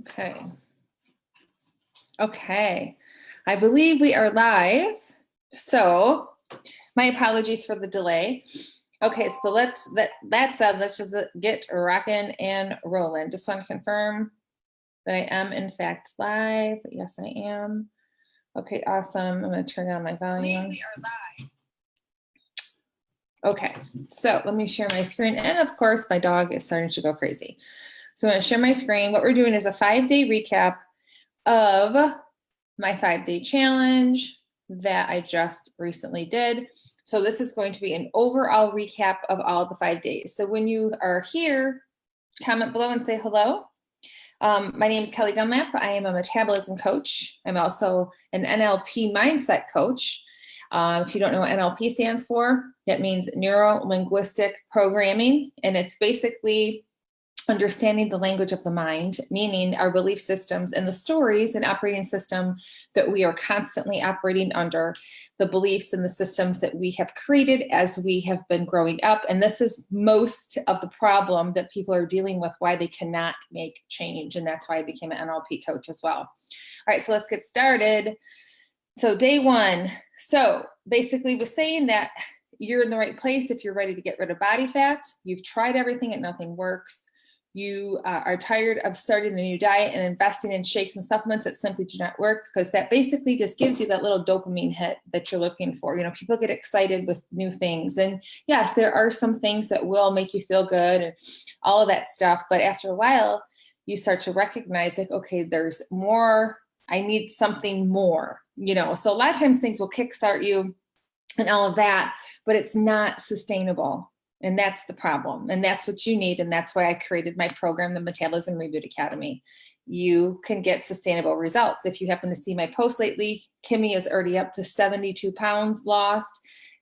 Okay. Okay. I believe we are live. So my apologies for the delay. Okay, so let's just get rocking and rolling. Just want to confirm that I am in fact live. Yes, I am. Okay, awesome. I'm going to turn down my volume. We are live. Okay, so let me share my screen. And of course, my dog is starting to go crazy. So I'm going to share my screen. What we're doing is a 5-day recap of my 5-day challenge that I just recently did. So this is going to be an overall recap of all the 5 days. So when you are here, comment below and say hello. My name is Kelly Dunlap. I am a metabolism coach. I'm also an NLP mindset coach. If you don't know what NLP stands for, that means neuro-linguistic programming. And it's basically understanding the language of the mind, meaning our belief systems and the stories and operating system that we are constantly operating under, the beliefs and the systems that we have created as we have been growing up. And this is most of the problem that people are dealing with, why they cannot make change. And that's why I became an NLP coach as well. All right, so let's get started. So day 1. So basically was saying that you're in the right place if you're ready to get rid of body fat. You've tried everything and nothing works. You are tired of starting a new diet and investing in shakes and supplements that simply do not work, because that basically just gives you that little dopamine hit that you're looking for. You know, people get excited with new things. And yes, there are some things that will make you feel good and all of that stuff. But after a while, you start to recognize like, okay, there's more. I need something more, you know. So a lot of times things will kickstart you and all of that, but it's not sustainable. And that's the problem. And that's what you need. And that's why I created my program, the Metabolism Reboot Academy. You can get sustainable results. If you happen to see my post lately, Kimmy is already up to 72 pounds lost.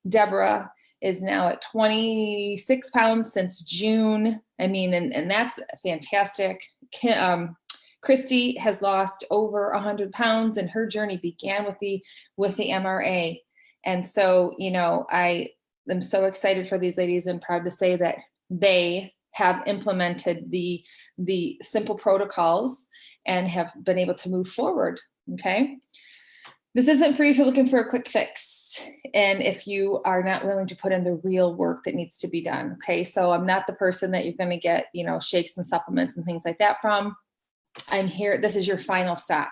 Deborah is now at 26 pounds since June. I mean, and that's fantastic. Christy has lost over 100 pounds, and her journey began with the MRA. And so, you know, I'm so excited for these ladies and proud to say that they have implemented the simple protocols and have been able to move forward. Okay. This isn't for you if you're looking for a quick fix and if you are not willing to put in the real work that needs to be done. Okay. So I'm not the person that you're going to get, you know, shakes and supplements and things like that from. I'm here. This is your final stop.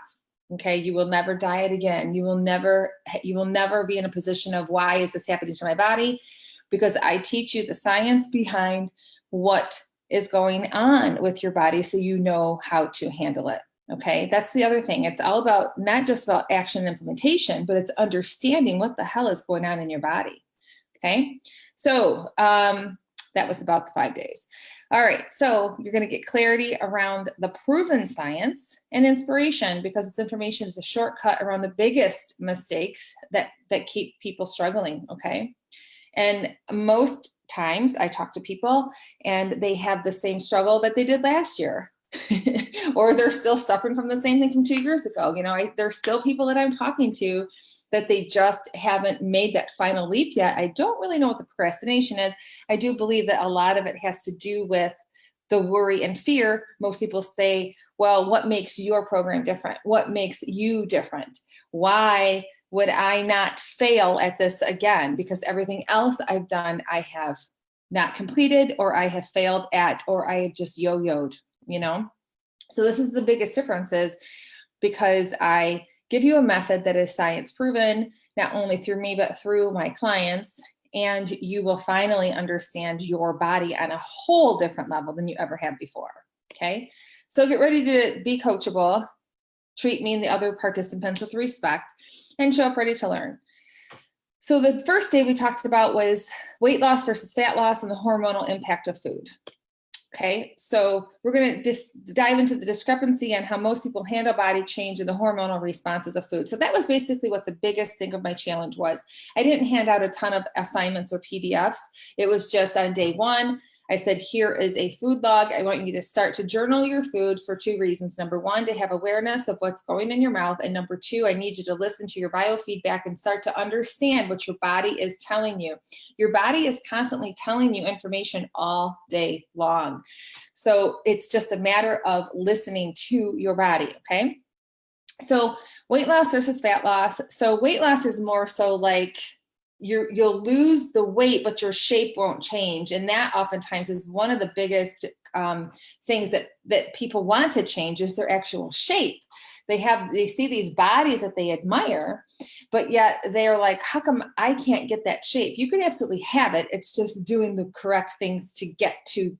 Okay, you will never diet again. You will never be in a position of why is this happening to my body? Because I teach you the science behind what is going on with your body so you know how to handle it. Okay, that's the other thing. It's all about not just about action and implementation, but it's understanding what the hell is going on in your body. Okay, so that was about the 5 days. All right, so you're going to get clarity around the proven science and inspiration, because this information is a shortcut around the biggest mistakes that keep people struggling, okay? And most times I talk to people and they have the same struggle that they did last year, or they're still suffering from the same thing from 2 years ago. You know, there's still people that I'm talking to that they just haven't made that final leap yet. I don't really know what the procrastination is. I do believe that a lot of it has to do with the worry and fear. Most people say, well, what makes your program different? What makes you different? Why would I not fail at this again? Because everything else I've done, I have not completed, or I have failed at, or I have just yo-yoed, you know? So this is the biggest difference, is because I give you a method that is science proven, not only through me, but through my clients, and you will finally understand your body on a whole different level than you ever have before, okay? So get ready to be coachable, treat me and the other participants with respect, and show up ready to learn. So the first day we talked about was weight loss versus fat loss and the hormonal impact of food. Okay, so we're going to just dive into the discrepancy on how most people handle body change and the hormonal responses of food. So that was basically what the biggest thing of my challenge was. I didn't hand out a ton of assignments or PDFs. It was just on day 1, I said, here is a food log. I want you to start to journal your food for 2 reasons. Number 1, to have awareness of what's going in your mouth. And number 2, I need you to listen to your biofeedback and start to understand what your body is telling you. Your body is constantly telling you information all day long. So it's just a matter of listening to your body, okay? So weight loss versus fat loss. So weight loss is more so like you'll lose the weight, but your shape won't change. And that oftentimes is one of the biggest things that people want to change is their actual shape. They see these bodies that they admire, but yet they're like, how come I can't get that shape? You can absolutely have it. It's just doing the correct things to get to,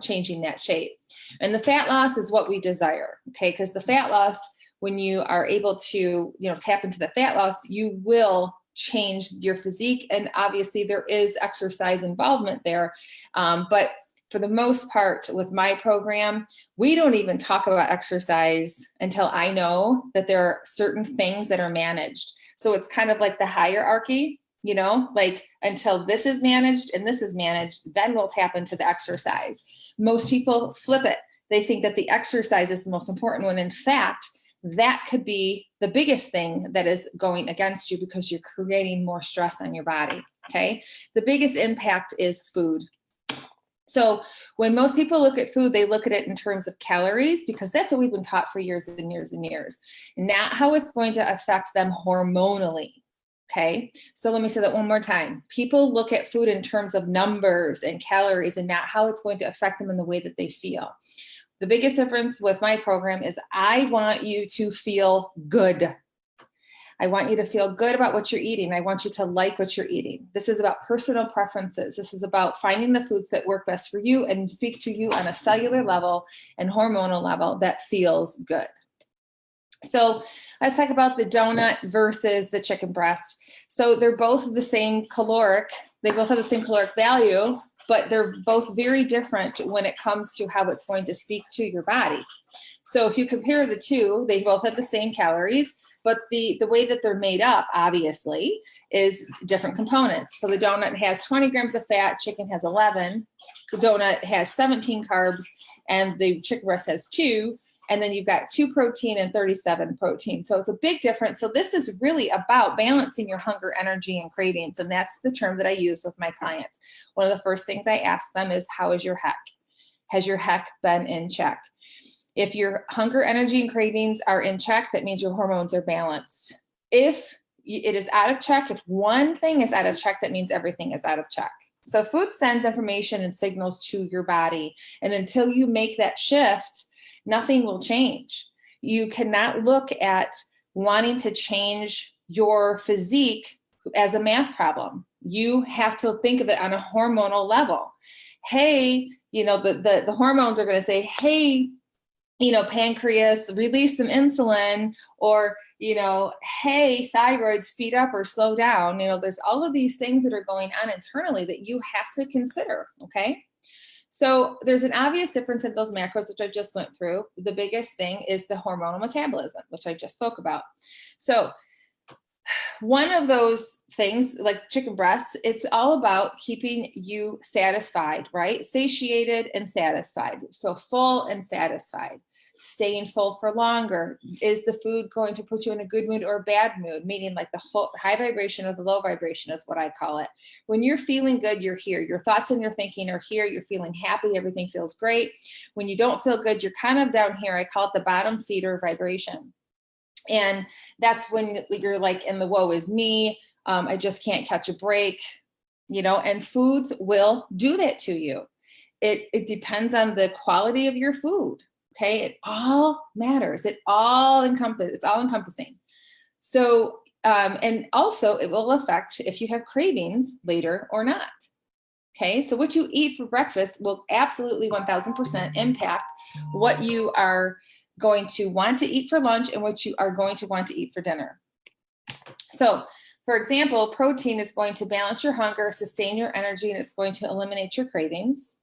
changing that shape. And the fat loss is what we desire. Okay. Because the fat loss, when you are able to, tap into the fat loss, you will change your physique. And obviously there is exercise involvement there. But for the most part with my program, we don't even talk about exercise until I know that there are certain things that are managed. So it's kind of like the hierarchy, like until this is managed and this is managed, then we'll tap into the exercise. Most people flip it. They think that the exercise is the most important one. In fact, that could be the biggest thing that is going against you because you're creating more stress on your body, okay? The biggest impact is food. So when most people look at food, they look at it in terms of calories because that's what we've been taught for years and years and years. Not how it's going to affect them hormonally, okay? So let me say that one more time. People look at food in terms of numbers and calories and not how it's going to affect them in the way that they feel. The biggest difference with my program is I want you to feel good. I want you to feel good about what you're eating. I want you to like what you're eating. This is about personal preferences. This is about finding the foods that work best for you and speak to you on a cellular level and hormonal level that feels good. So let's talk about the donut versus the chicken breast. So they're both the same caloric. They both have the same caloric value, but they're both very different when it comes to how it's going to speak to your body. So if you compare the two, they both have the same calories, but the way that they're made up, obviously, is different components. So the donut has 20 grams of fat, chicken has 11. The donut has 17 carbs, and the chicken breast has 2. And then you've got 2 protein and 37 protein. So it's a big difference. So this is really about balancing your hunger, energy, and cravings. And that's the term that I use with my clients. One of the first things I ask them is, how is your HEC? Has your HEC been in check? If your hunger, energy, and cravings are in check, that means your hormones are balanced. If it is out of check, if one thing is out of check, that means everything is out of check. So food sends information and signals to your body. And until you make that shift, nothing will change. You cannot look at wanting to change your physique as a math problem. You have to think of it on a hormonal level. Hey, the hormones are going to say, hey, pancreas, release some insulin, or, hey, thyroid, speed up or slow down. There's all of these things that are going on internally that you have to consider, okay? So there's an obvious difference in those macros, which I just went through. The biggest thing is the hormonal metabolism, which I just spoke about. So one of those things, like chicken breasts, it's all about keeping you satisfied, right? Satiated and satisfied. So full and satisfied. Staying full for longer. Is the food going to put you in a good mood or a bad mood? Meaning like the high vibration or the low vibration is what I call it. When you're feeling good, you're here. Your thoughts and your thinking are here. You're feeling happy. Everything feels great. When you don't feel good, you're kind of down here. I call it the bottom feeder vibration. And that's when you're like in the woe is me. I just can't catch a break, and foods will do that to you. It depends on the quality of your food. Okay. It all matters. It's all encompassing. So, and also it will affect if you have cravings later or not. Okay. So what you eat for breakfast will absolutely 1000% impact what you are going to want to eat for lunch and what you are going to want to eat for dinner. So for example, protein is going to balance your hunger, sustain your energy, and it's going to eliminate your cravings.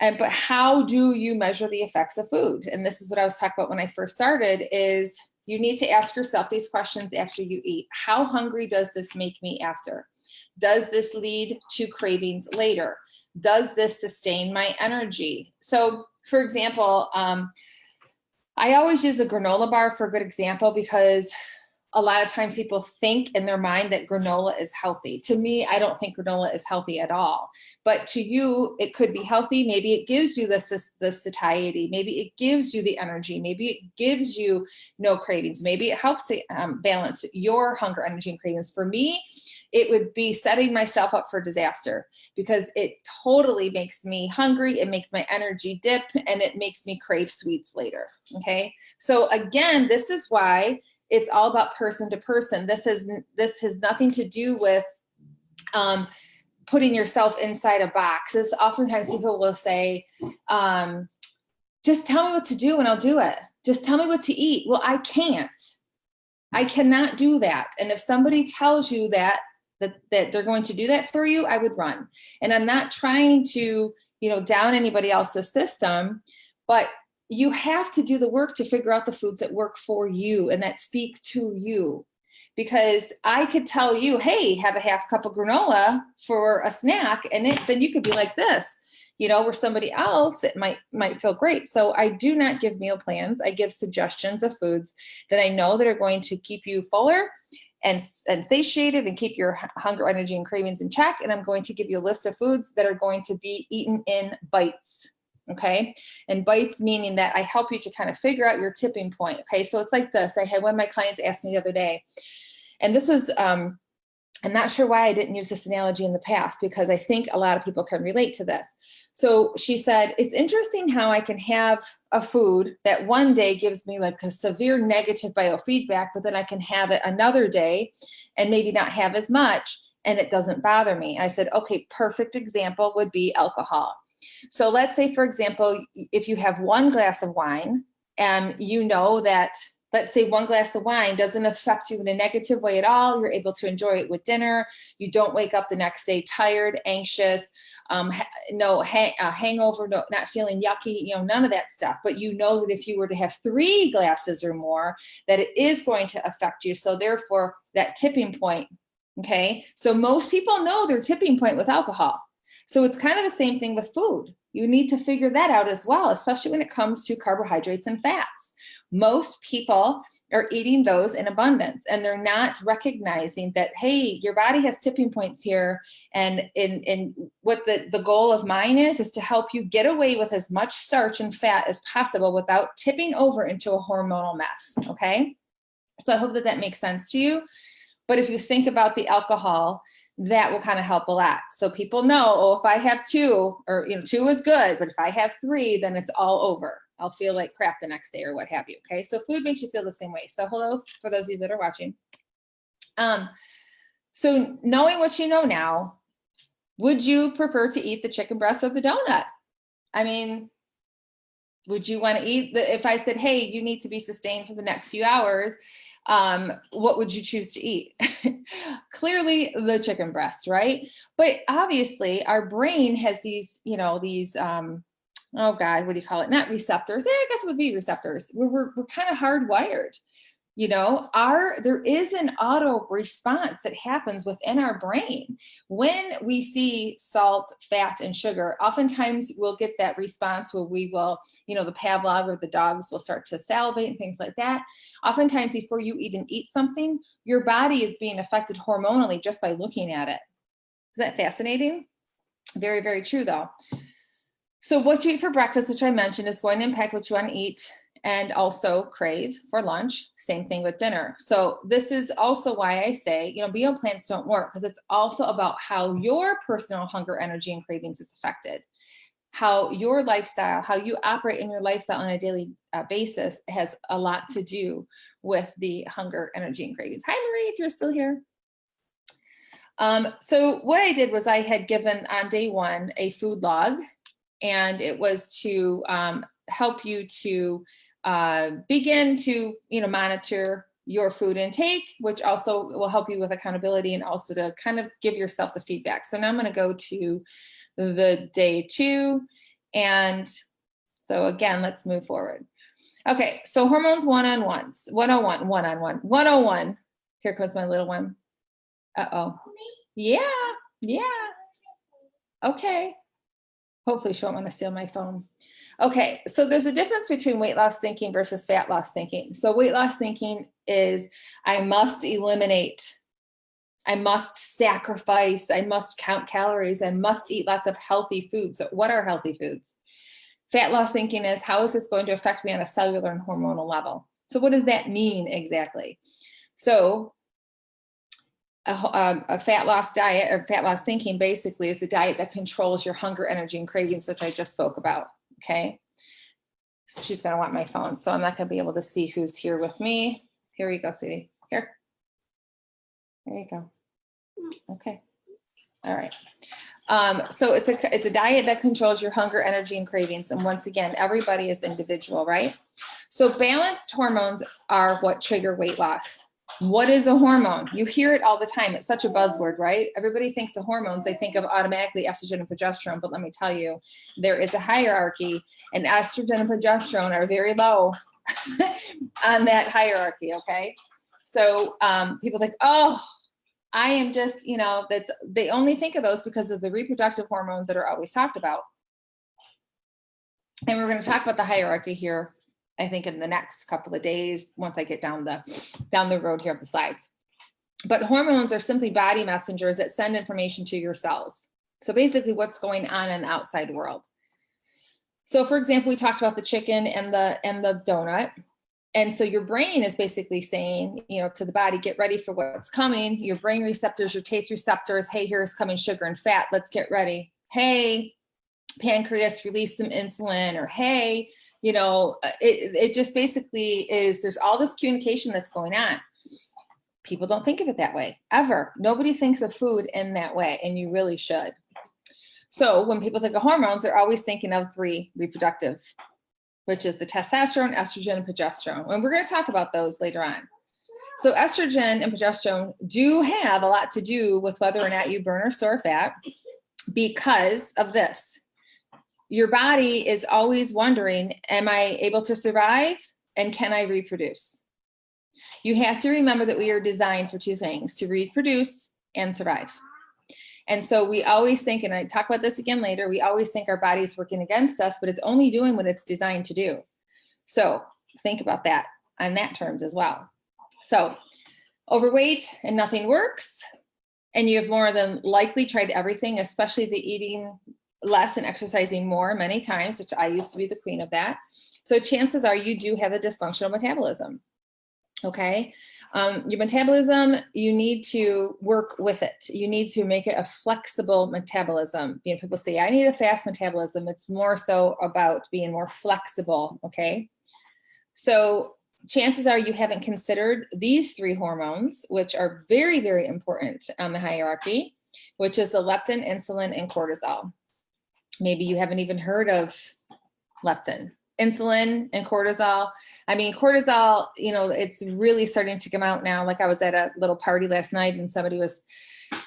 But how do you measure the effects of food? And this is what I was talking about when I first started, is you need to ask yourself these questions after you eat. How hungry does this make me after? Does this lead to cravings later? does this sustain my energy? So for example, I always use a granola bar for a good example, because a lot of times people think in their mind that granola is healthy. To me, I don't think granola is healthy at all. But to you, it could be healthy. Maybe it gives you the satiety. Maybe it gives you the energy. Maybe it gives you no cravings. Maybe it helps to balance your hunger, energy, and cravings. For me, it would be setting myself up for disaster, because it totally makes me hungry. It makes my energy dip, and it makes me crave sweets later. Okay. So again, this is why it's all about person to person. This has nothing to do with putting yourself inside a box. This, oftentimes people will say, just tell me what to do and I'll do it. Just tell me what to eat. Well, I can't. I cannot do that. And if somebody tells you that they're going to do that for you, I would run. And I'm not trying to, down anybody else's system, but you have to do the work to figure out the foods that work for you and that speak to you. Because I could tell you, hey, have a half cup of granola for a snack, and then you could be like this, where somebody else, it might feel great. So I do not give meal plans. I give suggestions of foods that I know that are going to keep you fuller and satiated and keep your hunger, energy, and cravings in check. And I'm going to give you a list of foods that are going to be eaten in bites. Okay. And bites meaning that I help you to kind of figure out your tipping point. Okay. So it's like this. I had one of my clients ask me the other day, and this was, I'm not sure why I didn't use this analogy in the past, because I think a lot of people can relate to this. So she said, it's interesting how I can have a food that one day gives me like a severe negative biofeedback, but then I can have it another day and maybe not have as much, and it doesn't bother me. I said, okay, perfect example would be alcohol. So let's say, for example, if you have one glass of wine, and that, let's say one glass of wine doesn't affect you in a negative way at all. You're able to enjoy it with dinner. You don't wake up the next day tired, anxious, hangover, not feeling yucky, none of that stuff. But that if you were to have 3 glasses or more, that it is going to affect you. So therefore, that tipping point. Okay. So most people know their tipping point with alcohol. So it's kind of the same thing with food. You need to figure that out as well, especially when it comes to carbohydrates and fats. Most people are eating those in abundance, and they're not recognizing that, hey, your body has tipping points here. And what the goal of mine is to help you get away with as much starch and fat as possible without tipping over into a hormonal mess. Okay. So I hope that makes sense to you. But if you think about the alcohol, that will kind of help a lot. So people know, if I have 2, or 2 is good, but if I have 3, then it's all over. I'll feel like crap the next day or what have you. Okay. So food makes you feel the same way. So hello, for those of you that are watching. So knowing what you know now, would you prefer to eat the chicken breast or the donut? I mean, would you want to eat if I said, hey, you need to be sustained for the next few hours, what would you choose to eat? Clearly the chicken breast, right? But obviously our brain has these, oh God, what do you call it? Not receptors. I guess it would be receptors. We're kind of hardwired. There is an auto response that happens within our brain when we see salt, fat, and sugar. Oftentimes we'll get that response where we will, the Pavlov, or the dogs will start to salivate and things like that. Oftentimes before you even eat something, your body is being affected hormonally just by looking at it. Isn't that fascinating? Very, very true though. So what you eat for breakfast, which I mentioned, is going to impact what you want to eat and also crave for lunch. Same thing with dinner. So this is also why I say, meal plans don't work, because it's also about how your personal hunger, energy, and cravings is affected. How your lifestyle, how you operate in your lifestyle on a daily basis has a lot to do with the hunger, energy, and cravings. Hi, Marie, if you're still here. So what I did was I had given on day 1 a food log, and it was to help you to begin to, monitor your food intake, which also will help you with accountability and also to kind of give yourself the feedback. So now I'm going to go to the day 2. And so again, let's move forward. Okay. So hormones 101. 101. Here comes my little one. Uh-oh. Yeah. Okay. Hopefully she won't want to steal my phone. Okay, so there's a difference between weight loss thinking versus fat loss thinking. So weight loss thinking is I must eliminate, I must sacrifice, I must count calories, I must eat lots of healthy foods. So what are healthy foods? Fat loss thinking is how is this going to affect me on a cellular and hormonal level? So what does that mean exactly? So a fat loss diet or fat loss thinking basically is the diet that controls your hunger, energy, and cravings, which I just spoke about. Okay. She's going to want my phone, so I'm not going to be able to see who's here with me. Here you go, sweetie. Here. There you go. Okay. All right. So it's a diet that controls your hunger, energy, and cravings. And once again, everybody is individual, right? So balanced hormones are what trigger weight loss. What is a hormone? You hear it all the time. It's such a buzzword, right? Everybody thinks of hormones. They think of automatically estrogen and progesterone. But let me tell you, there is a hierarchy, and estrogen and progesterone are very low on that hierarchy, okay? So people think, oh, I am just, that's, they only think of those because of the reproductive hormones that are always talked about. And we're going to talk about the hierarchy here, I think, in the next couple of days, once I get down the road here of the slides. But hormones are simply body messengers that send information to your cells. So basically what's going on in the outside world. So for example, we talked about the chicken and the donut. And so your brain is basically saying, to the body, get ready for what's coming. Your brain receptors, your taste receptors, hey, here's coming sugar and fat. Let's get ready. Hey, pancreas, release some insulin, or hey, it just basically is, there's all this communication that's going on. People don't think of it that way, ever. Nobody thinks of food in that way, and you really should. So when people think of hormones, they're always thinking of three reproductive, which is the testosterone, estrogen, and progesterone. And we're going to talk about those later on. So estrogen and progesterone do have a lot to do with whether or not you burn or store fat because of this. Your body is always wondering, am I able to survive and can I reproduce? You have to remember that we are designed for two things, to reproduce and survive. And so we always think, and I talk about this again later, we always think our body is working against us, but it's only doing what it's designed to do. So think about that on that terms as well. So overweight and nothing works, and you have more than likely tried everything, especially the eating less and exercising more many times, which I used to be the queen of that. So chances are you do have a dysfunctional metabolism. Okay. Your metabolism, you need to work with it. You need to make it a flexible metabolism. People say, I need a fast metabolism. It's more so about being more flexible. Okay. So chances are you haven't considered these three hormones, which are very, very important on the hierarchy, which is the leptin, insulin, and cortisol. Maybe you haven't even heard of leptin. Insulin and cortisol. I mean, cortisol, it's really starting to come out now. Like I was at a little party last night and somebody was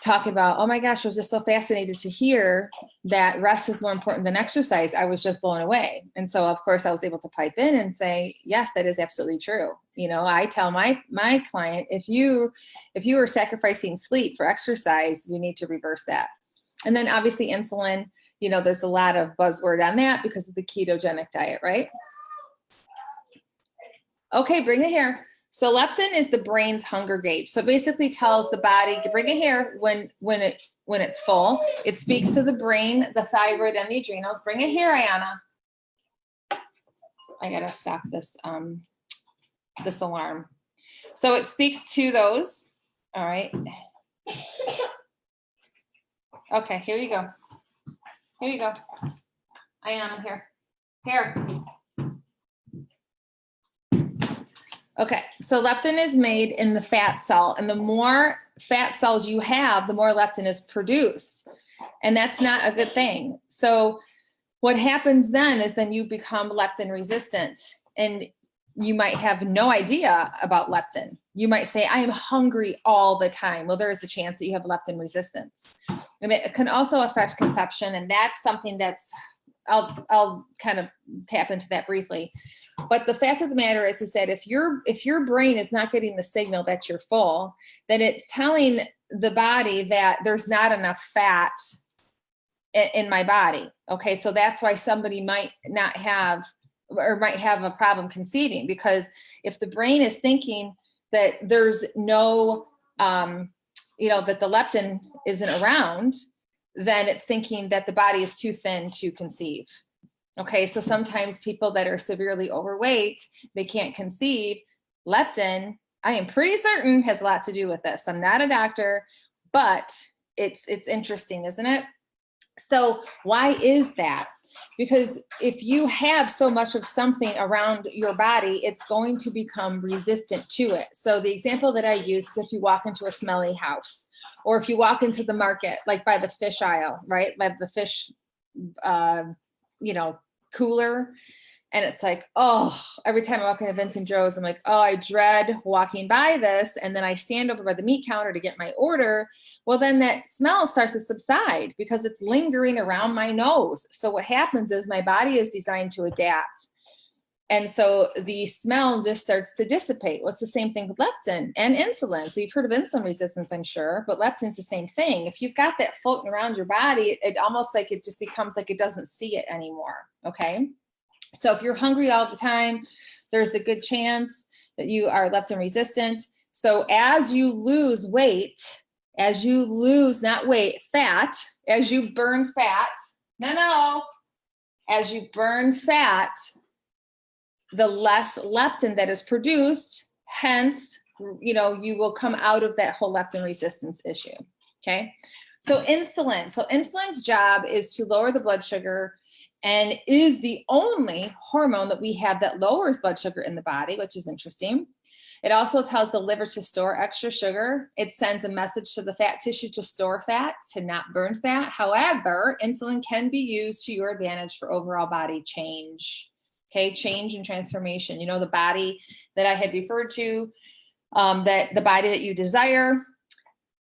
talking about, oh my gosh, I was just so fascinated to hear that rest is more important than exercise. I was just blown away. And so of course I was able to pipe in and say, yes, that is absolutely true. I tell my client, if you are sacrificing sleep for exercise, we need to reverse that. And then obviously insulin, there's a lot of buzzword on that because of the ketogenic diet, right? Okay, bring it here. So leptin is the brain's hunger gauge. So it basically tells the body, bring it here when it's full. It speaks to the brain, the thyroid, and the adrenals. Bring it here, Ayana. I gotta stop this this alarm. So it speaks to those. All right. Okay, here you go. Here you go. Ayana, here. Here. Okay, so leptin is made in the fat cell, and the more fat cells you have, the more leptin is produced. And that's not a good thing. So what happens then is then you become leptin resistant, and you might have no idea about leptin. You might say, I am hungry all the time. Well, there is a chance that you have leptin resistance. And it can also affect conception, and that's something that's, I'll kind of tap into that briefly. But the fact of the matter is that if your brain is not getting the signal that you're full, then it's telling the body that there's not enough fat in my body. Okay, so that's why somebody might not have or might have a problem conceiving, because if the brain is thinking that there's no, that the leptin isn't around, then it's thinking that the body is too thin to conceive. Okay, so sometimes people that are severely overweight, they can't conceive. Leptin, I am pretty certain, has a lot to do with this. I'm not a doctor, but it's interesting, isn't it? So why is that? Because if you have so much of something around your body, it's going to become resistant to it. So the example that I use is if you walk into a smelly house, or if you walk into the market, like by the fish aisle, right? By the fish, cooler. And it's like, oh, every time I walk into Vincent Joe's, I'm like, oh, I dread walking by this. And then I stand over by the meat counter to get my order. Well, then that smell starts to subside because it's lingering around my nose. So what happens is my body is designed to adapt. And so the smell just starts to dissipate. Well, it's the same thing with leptin and insulin. So you've heard of insulin resistance, I'm sure, but leptin's the same thing. If you've got that floating around your body, it almost like it just becomes like it doesn't see it anymore, okay? So if you're hungry all the time, there's a good chance that you are leptin resistant. So as you lose weight, as you lose, not weight, fat, as you burn fat, as you burn fat, the less leptin that is produced, hence, you will come out of that whole leptin resistance issue, okay? So insulin's job is to lower the blood sugar and is the only hormone that we have that lowers blood sugar in the body, which is interesting. It also tells the liver to store extra sugar. It sends a message to the fat tissue to store fat, to not burn fat. However, insulin can be used to your advantage for overall body change. Okay, change and transformation. The body that I had referred to, that the body that you desire,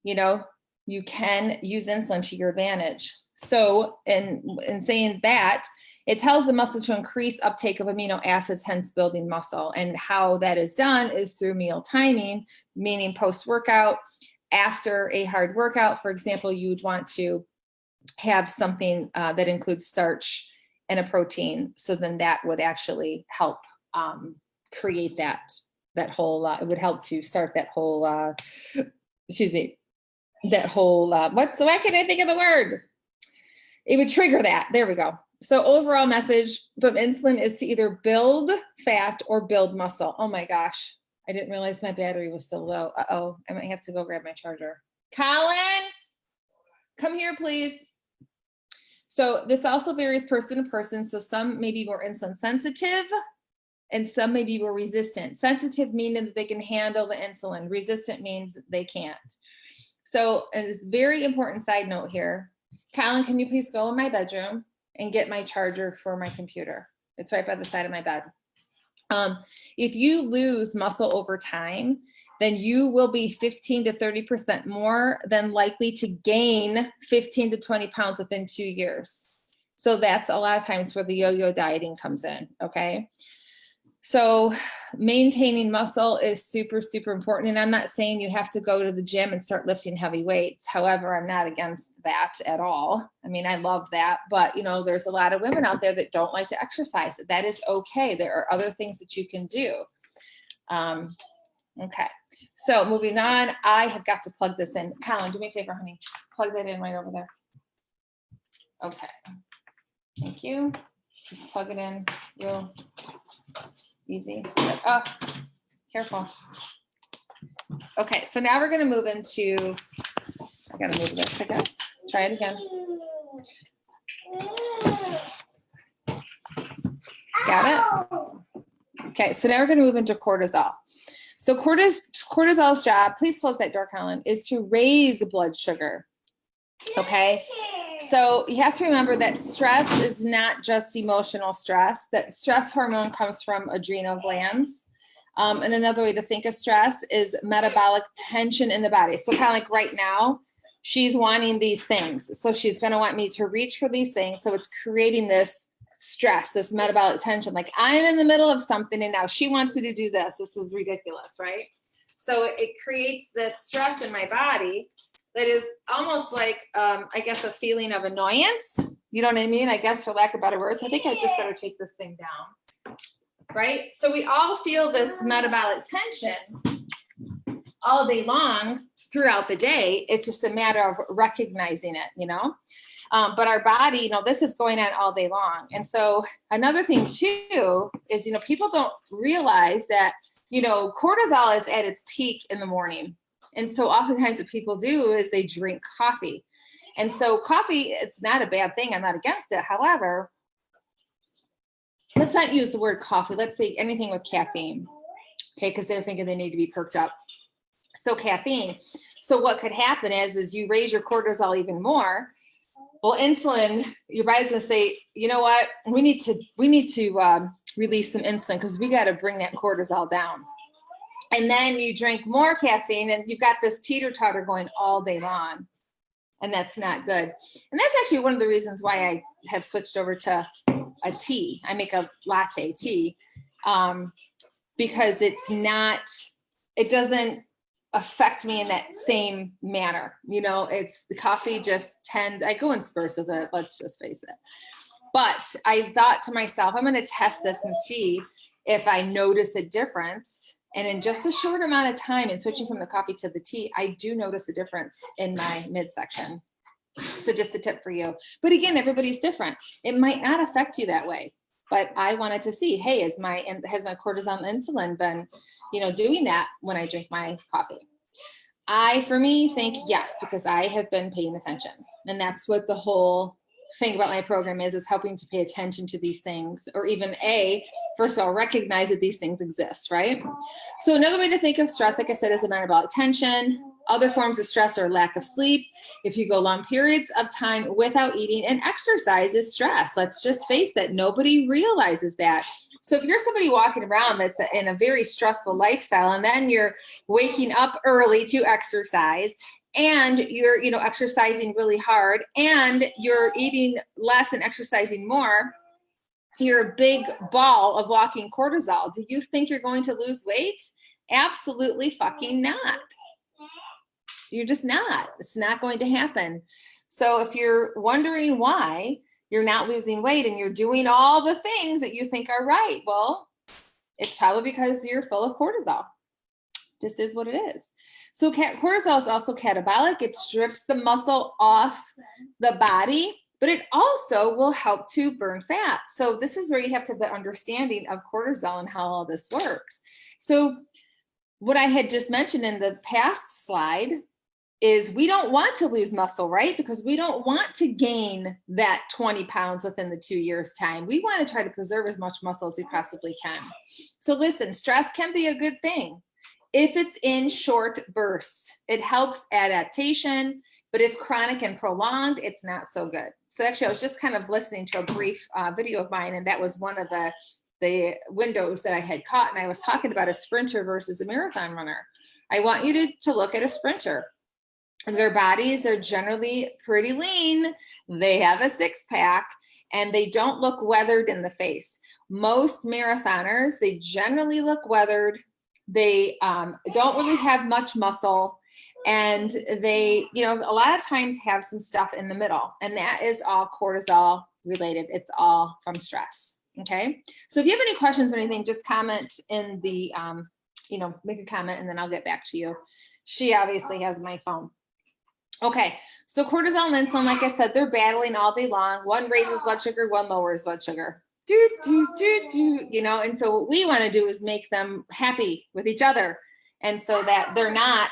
you can use insulin to your advantage. So in saying that, it tells the muscle to increase uptake of amino acids, hence building muscle. And how that is done is through meal timing, meaning post-workout. After a hard workout, for example, you would want to have something that includes starch and a protein. So then that would actually help create that whole, it would help to start that whole, why can't I think of the word? It would trigger that. There we go. So overall message from insulin is to either build fat or build muscle. Oh my gosh. I didn't realize my battery was so low. Uh-oh, I might have to go grab my charger. Colin, come here, please. So this also varies person to person. So some may be more insulin sensitive and some may be more resistant. Sensitive meaning that they can handle the insulin. Resistant means they can't. So, and this very important side note here, Colin, can you please go in my bedroom and get my charger for my computer? It's right by the side of my bed. If you lose muscle over time, then you will be 15 to 30% more than likely to gain 15 to 20 pounds within 2 years. So that's a lot of times where the yo-yo dieting comes in, okay? So maintaining muscle is super, super important. And I'm not saying you have to go to the gym and start lifting heavy weights. However, I'm not against that at all. I mean, I love that. But, there's a lot of women out there that don't like to exercise. That is okay. There are other things that you can do. Okay. So moving on, I have got to plug this in. Colin, do me a favor, honey. Plug that in right over there. Okay. Thank you. Just plug it in real easy. Oh, careful. Okay, so now we're going to move into, I got to move this, I guess. Try it again. Got it? Okay, so now we're going to move into cortisol. So cortisol's job, please close that door, Colin, is to raise the blood sugar. Okay, so you have to remember that stress is not just emotional stress, that stress hormone comes from adrenal glands. And another way to think of stress is metabolic tension in the body. So kind of like right now, she's wanting these things. So she's going to want me to reach for these things. So it's creating this stress, this metabolic tension. Like I'm in the middle of something and now she wants me to do this. This is ridiculous, right? So it creates this stress in my body that is almost like, I guess, a feeling of annoyance. You know what I mean? I guess, for lack of better words. I think I just better take this thing down. Right? So we all feel this metabolic tension all day long throughout the day. It's just a matter of recognizing it, you know? But our body, you know, this is going on all day long. And so another thing too is, you know, people don't realize that, you know, cortisol is at its peak in the morning. And so oftentimes what people do is they drink coffee. And so coffee, it's not a bad thing. I'm not against it. However, let's not use the word coffee. Let's say anything with caffeine. Okay, because they're thinking they need to be perked up. So caffeine. So what could happen is you raise your cortisol even more. Well, insulin, your body's gonna say, you know what, we need to release some insulin because we got to bring that cortisol down. And then you drink more caffeine and you've got this teeter-totter going all day long. And that's not good. And that's actually one of the reasons why I have switched over to a tea. I make a latte tea because it doesn't affect me in that same manner. You know, it's the coffee I go in spurts with it, let's just face it. But I thought to myself, I'm going to test this and see if I notice a difference. And in just a short amount of time in switching from the coffee to the tea, I do notice a difference in my midsection. So just a tip for you. But again, everybody's different. It might not affect you that way. But I wanted to see, hey, has my cortisol insulin been, you know, doing that when I drink my coffee? I, for me, think yes, because I have been paying attention. And that's what the whole thing about my program is helping to pay attention to these things, or even first of all, recognize that these things exist, right? So another way to think of stress, like I said, is a metabolic tension. Other forms of stress are lack of sleep. If you go long periods of time without eating, and exercise is stress. Let's just face it, nobody realizes that. So if you're somebody walking around that's in a very stressful lifestyle, and then you're waking up early to exercise, and you're, you know, exercising really hard, and you're eating less and exercising more, you're a big ball of walking cortisol. Do you think you're going to lose weight? Absolutely fucking not. You're just not. It's not going to happen. So if you're wondering why you're not losing weight and you're doing all the things that you think are right, well, it's probably because you're full of cortisol. Just is what it is. So cortisol is also catabolic. It strips the muscle off the body, but it also will help to burn fat. So this is where you have to have the understanding of cortisol and how all this works. So what I had just mentioned in the past slide is we don't want to lose muscle, right? Because we don't want to gain that 20 pounds within the 2 years' time. We want to try to preserve as much muscle as we possibly can. So listen, stress can be a good thing if it's in short bursts. It helps adaptation, but if chronic and prolonged, it's not so good. So actually, I was just kind of listening to a brief video of mine, and that was one of the windows that I had caught, and I was talking about a sprinter versus a marathon runner. I want you to look at a sprinter. Their bodies are generally pretty lean. They have a six-pack, and they don't look weathered in the face. Most marathoners, they generally look weathered. They don't really have much muscle, and they, you know, a lot of times have some stuff in the middle, and that is all cortisol related. It's all from stress. Okay. So if you have any questions or anything, just comment in the, you know, make a comment, and then I'll get back to you. She obviously has my phone. Okay, so cortisol and insulin, like I said, they're battling all day long. One raises blood sugar, one lowers blood sugar. You know, and so what we want to do is make them happy with each other, and so that they're not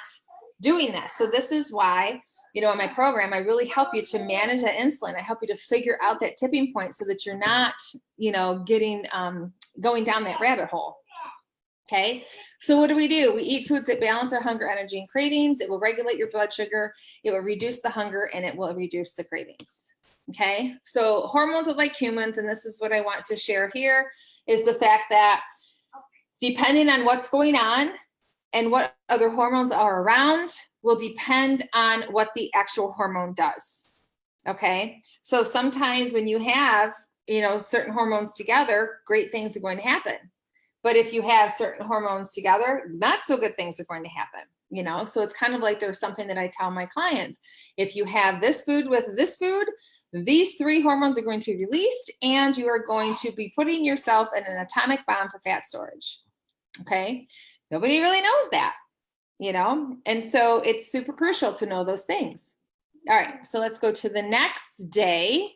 doing this. So this is why, you know, in my program, I really help you to manage that insulin. I help you to figure out that tipping point so that you're not, you know, getting going down that rabbit hole. Okay, so what do? We eat foods that balance our hunger, energy, and cravings. It will regulate your blood sugar. It will reduce the hunger, and it will reduce the cravings. Okay, so hormones are like humans, and this is what I want to share here, is the fact that depending on what's going on and what other hormones are around will depend on what the actual hormone does. Okay, so sometimes when you have, you know, certain hormones together, great things are going to happen. But if you have certain hormones together, not so good things are going to happen. you know? So it's kind of like there's something that I tell my clients, if you have this food with this food, these 3 hormones are going to be released and you are going to be putting yourself in an atomic bomb for fat storage. Okay. Nobody really knows that, you know? And so it's super crucial to know those things. All right. So let's go to the next day.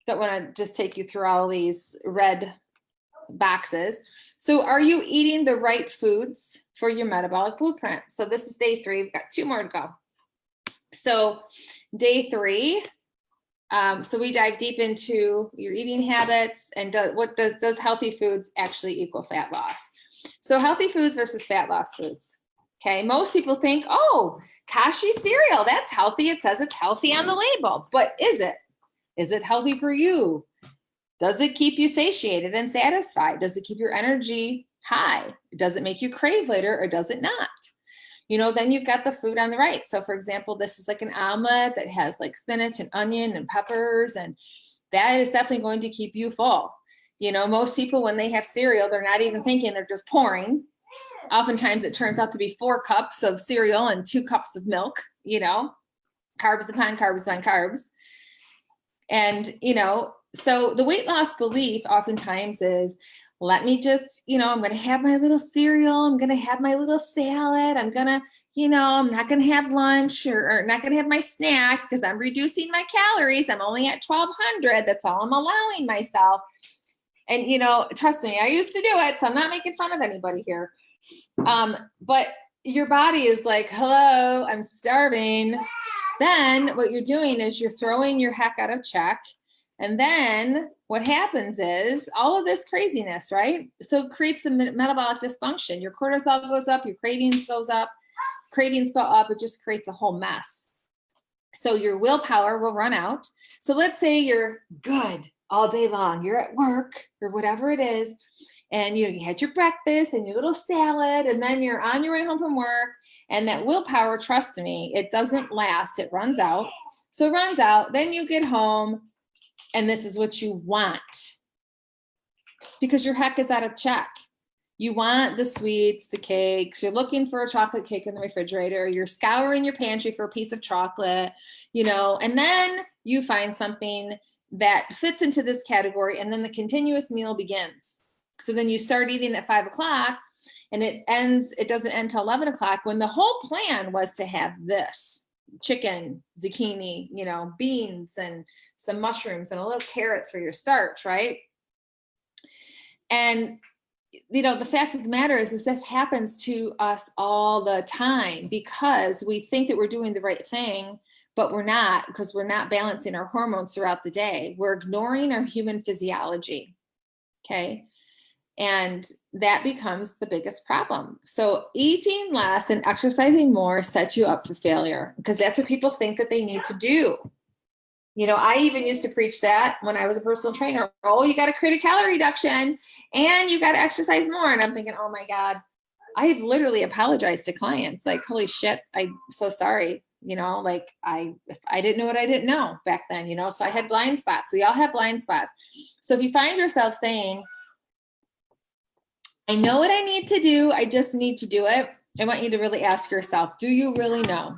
Don't want to just take you through all these red boxes. So are you eating the right foods for your metabolic blueprint? So this is day 3. We've got 2 more to go. So day 3, so we dive deep into your eating habits and does healthy foods actually equal fat loss? So healthy foods versus fat loss foods. Okay, most people think, oh, Kashi cereal, that's healthy. It says it's healthy on the label, but is it? Is it healthy for you? Does it keep you satiated and satisfied? Does it keep your energy high? Does it make you crave later or does it not? You know, then you've got the food on the right. So for example, this is like an omelet that has like spinach and onion and peppers, and that is definitely going to keep you full. You know, most people, when they have cereal, they're not even thinking, they're just pouring. Oftentimes it turns out to be 4 cups of cereal and 2 cups of milk, you know, carbs upon carbs upon carbs. And, you know, so the weight loss belief oftentimes is, let me just, you know, I'm going to have my little cereal. I'm going to have my little salad. I'm going to, you know, I'm not going to have lunch or not going to have my snack because I'm reducing my calories. I'm only at 1,200. That's all I'm allowing myself. And, you know, trust me, I used to do it. So I'm not making fun of anybody here. But your body is like, hello, I'm starving. Then what you're doing is you're throwing your heck out of check. And then what happens is all of this craziness, right? So it creates the metabolic dysfunction. Your cortisol goes up, your cravings go up. It just creates a whole mess. So your willpower will run out. So let's say you're good all day long. You're at work or whatever it is. And you had your breakfast and your little salad, and then you're on your way home from work. And that willpower, trust me, it doesn't last. It runs out. So it runs out. Then you get home. And this is what you want because your heck is out of check. You want the sweets, the cakes. You're looking for a chocolate cake in the refrigerator. You're scouring your pantry for a piece of chocolate, you know, and then you find something that fits into this category. And then the continuous meal begins. So then you start eating at 5 o'clock and it doesn't end till 11 o'clock when the whole plan was to have this. Chicken, zucchini, you know, beans and some mushrooms and a little carrots for your starch, right? And, you know, the fact of the matter is this happens to us all the time because we think that we're doing the right thing, but we're not because we're not balancing our hormones throughout the day. We're ignoring our human physiology, okay? And that becomes the biggest problem. So eating less and exercising more sets you up for failure because that's what people think that they need to do. You know, I even used to preach that when I was a personal trainer. Oh, you got to create a calorie reduction and you got to exercise more. And I'm thinking, oh my God, I've literally apologized to clients. Like, holy shit, I'm so sorry. You know, like if I didn't know what I didn't know back then, you know, so I had blind spots. We all have blind spots. So if you find yourself saying, I know what I need to do. I just need to do it. I want you to really ask yourself, do you really know?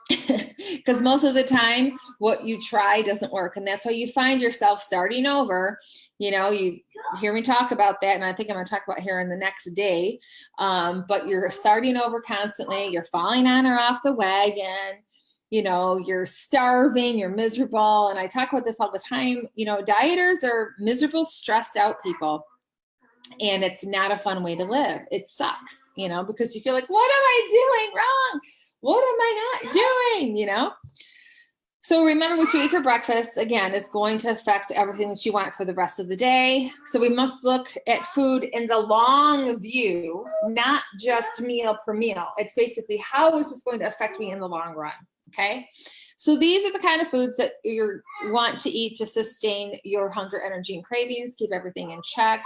Because most of the time, what you try doesn't work. And that's why you find yourself starting over. You know, you hear me talk about that. And I think I'm going to talk about here in the next day. But you're starting over constantly. You're falling on or off the wagon. You know, you're starving, you're miserable. And I talk about this all the time. You know, dieters are miserable, stressed out people. And it's not a fun way to live. It sucks, you know, because you feel like, what am I doing wrong? What am I not doing? You know? So remember what you eat for breakfast, again, is going to affect everything that you want for the rest of the day. So we must look at food in the long view, not just meal per meal. It's basically, how is this going to affect me in the long run? Okay. So these are the kind of foods that you want to eat to sustain your hunger, energy, and cravings, keep everything in check.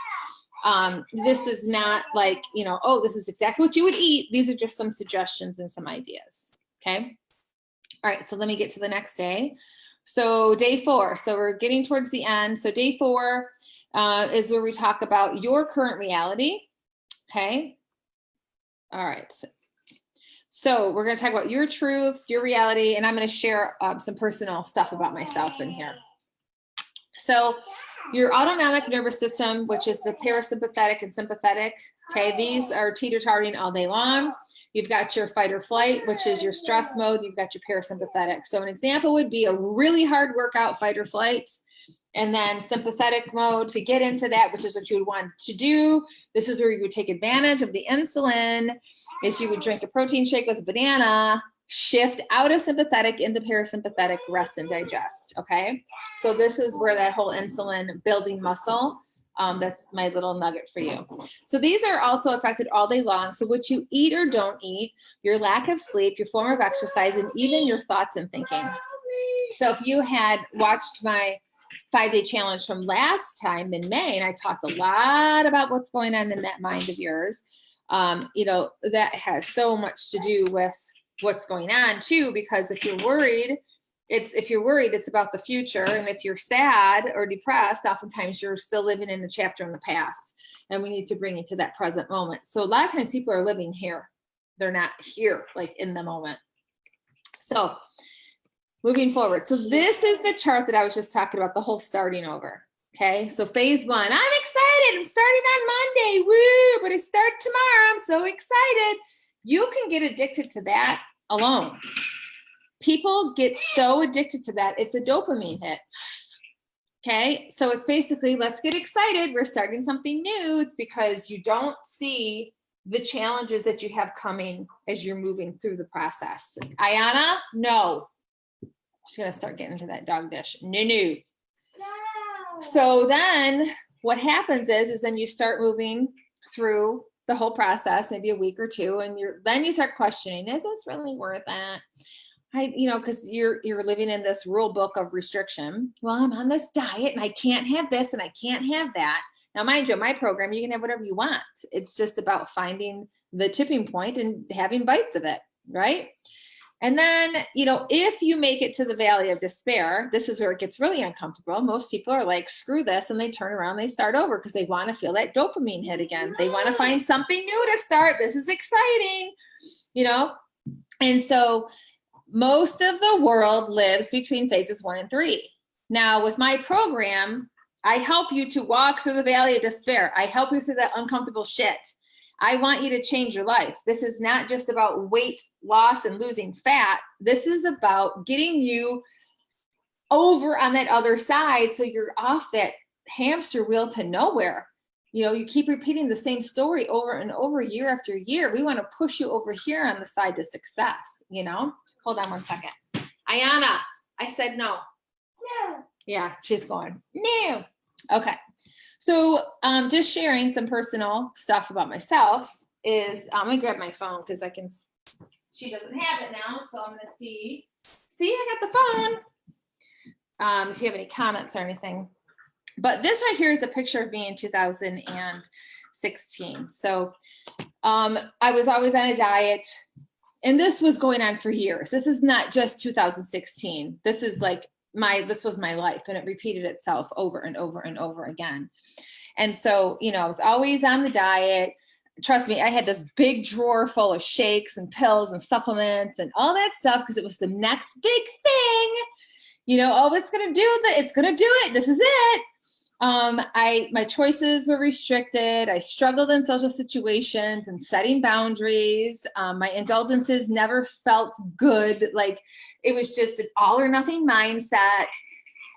This is not like, you know, oh, this is exactly what you would eat. These are just some suggestions and some ideas. Okay. All right. So let me get to the next day. So day 4. So we're getting towards the end. So day 4 is where we talk about your current reality. Okay. All right. So we're going to talk about your truths, your reality, and I'm going to share some personal stuff about myself in here. So your autonomic nervous system, which is the parasympathetic and sympathetic, okay, these are teeter-tottering all day long. You've got your fight or flight, which is your stress mode. You've got your parasympathetic. So an example would be a really hard workout, fight or flight, and then sympathetic mode to get into that, which is what you would want to do. This is where you would take advantage of the insulin, is you would drink a protein shake with a banana, shift out of sympathetic into parasympathetic, rest and digest, okay? So this is where that whole insulin building muscle, that's my little nugget for you. So these are also affected all day long. So what you eat or don't eat, your lack of sleep, your form of exercise, and even your thoughts and thinking. So if you had watched my 5-day challenge from last time in May, and I talked a lot about what's going on in that mind of yours, you know, that has so much to do with what's going on too, because if you're worried, it's about the future. And if you're sad or depressed, oftentimes you're still living in a chapter in the past, and we need to bring it to that present moment. So a lot of times people are living here. They're not here, like in the moment. So moving forward. So this is the chart that I was just talking about, the whole starting over. Okay. So phase 1, I'm excited. I'm starting on Monday. Woo, but I start tomorrow. I'm so excited. You can get addicted to that alone. People get so addicted to that. It's a dopamine hit. Okay. So it's basically, let's get excited. We're starting something new. It's because you don't see the challenges that you have coming as you're moving through the process. Ayana, no. She's going to start getting into that dog dish. No. So then what happens is then you start moving through the whole process, maybe a week or two, and then you start questioning, is this really worth it? Because you're living in this rule book of restriction. Well, I'm on this diet and I can't have this and I can't have that. Now, mind you, my program, you can have whatever you want. It's just about finding the tipping point and having bites of it, right? And then, if you make it to the valley of despair, this is where it gets really uncomfortable. Most people are like, screw this, and they turn around, they start over because they want to feel that dopamine hit again. They want to find something new to start. This is exciting, And so most of the world lives between phases 1 and 3. Now, with my program, I help you to walk through the valley of despair. I help you through that uncomfortable shit. I want you to change your life. This is not just about weight loss and losing fat. This is about getting you over on that other side so you're off that hamster wheel to nowhere. You keep repeating the same story over and over, year after year. We want to push you over here on the side to success, Hold on one second. Ayana, I said no. No. Yeah, she's going, no. Okay. So just sharing some personal stuff about myself is, I'm going to grab my phone because she doesn't have it now. So I'm going to see, I got the phone. If you have any comments or anything. But this right here is a picture of me in 2016. So I was always on a diet, and this was going on for years. This is not just 2016. This is like, this was my life, and it repeated itself over and over and over again. And so, I was always on the diet. Trust me, I had this big drawer full of shakes and pills and supplements and all that stuff because it was the next big thing. It's going to do it. It's going to do it. This is it. My choices were restricted. I struggled in social situations and setting boundaries. My indulgences never felt good. Like it was just an all or nothing mindset.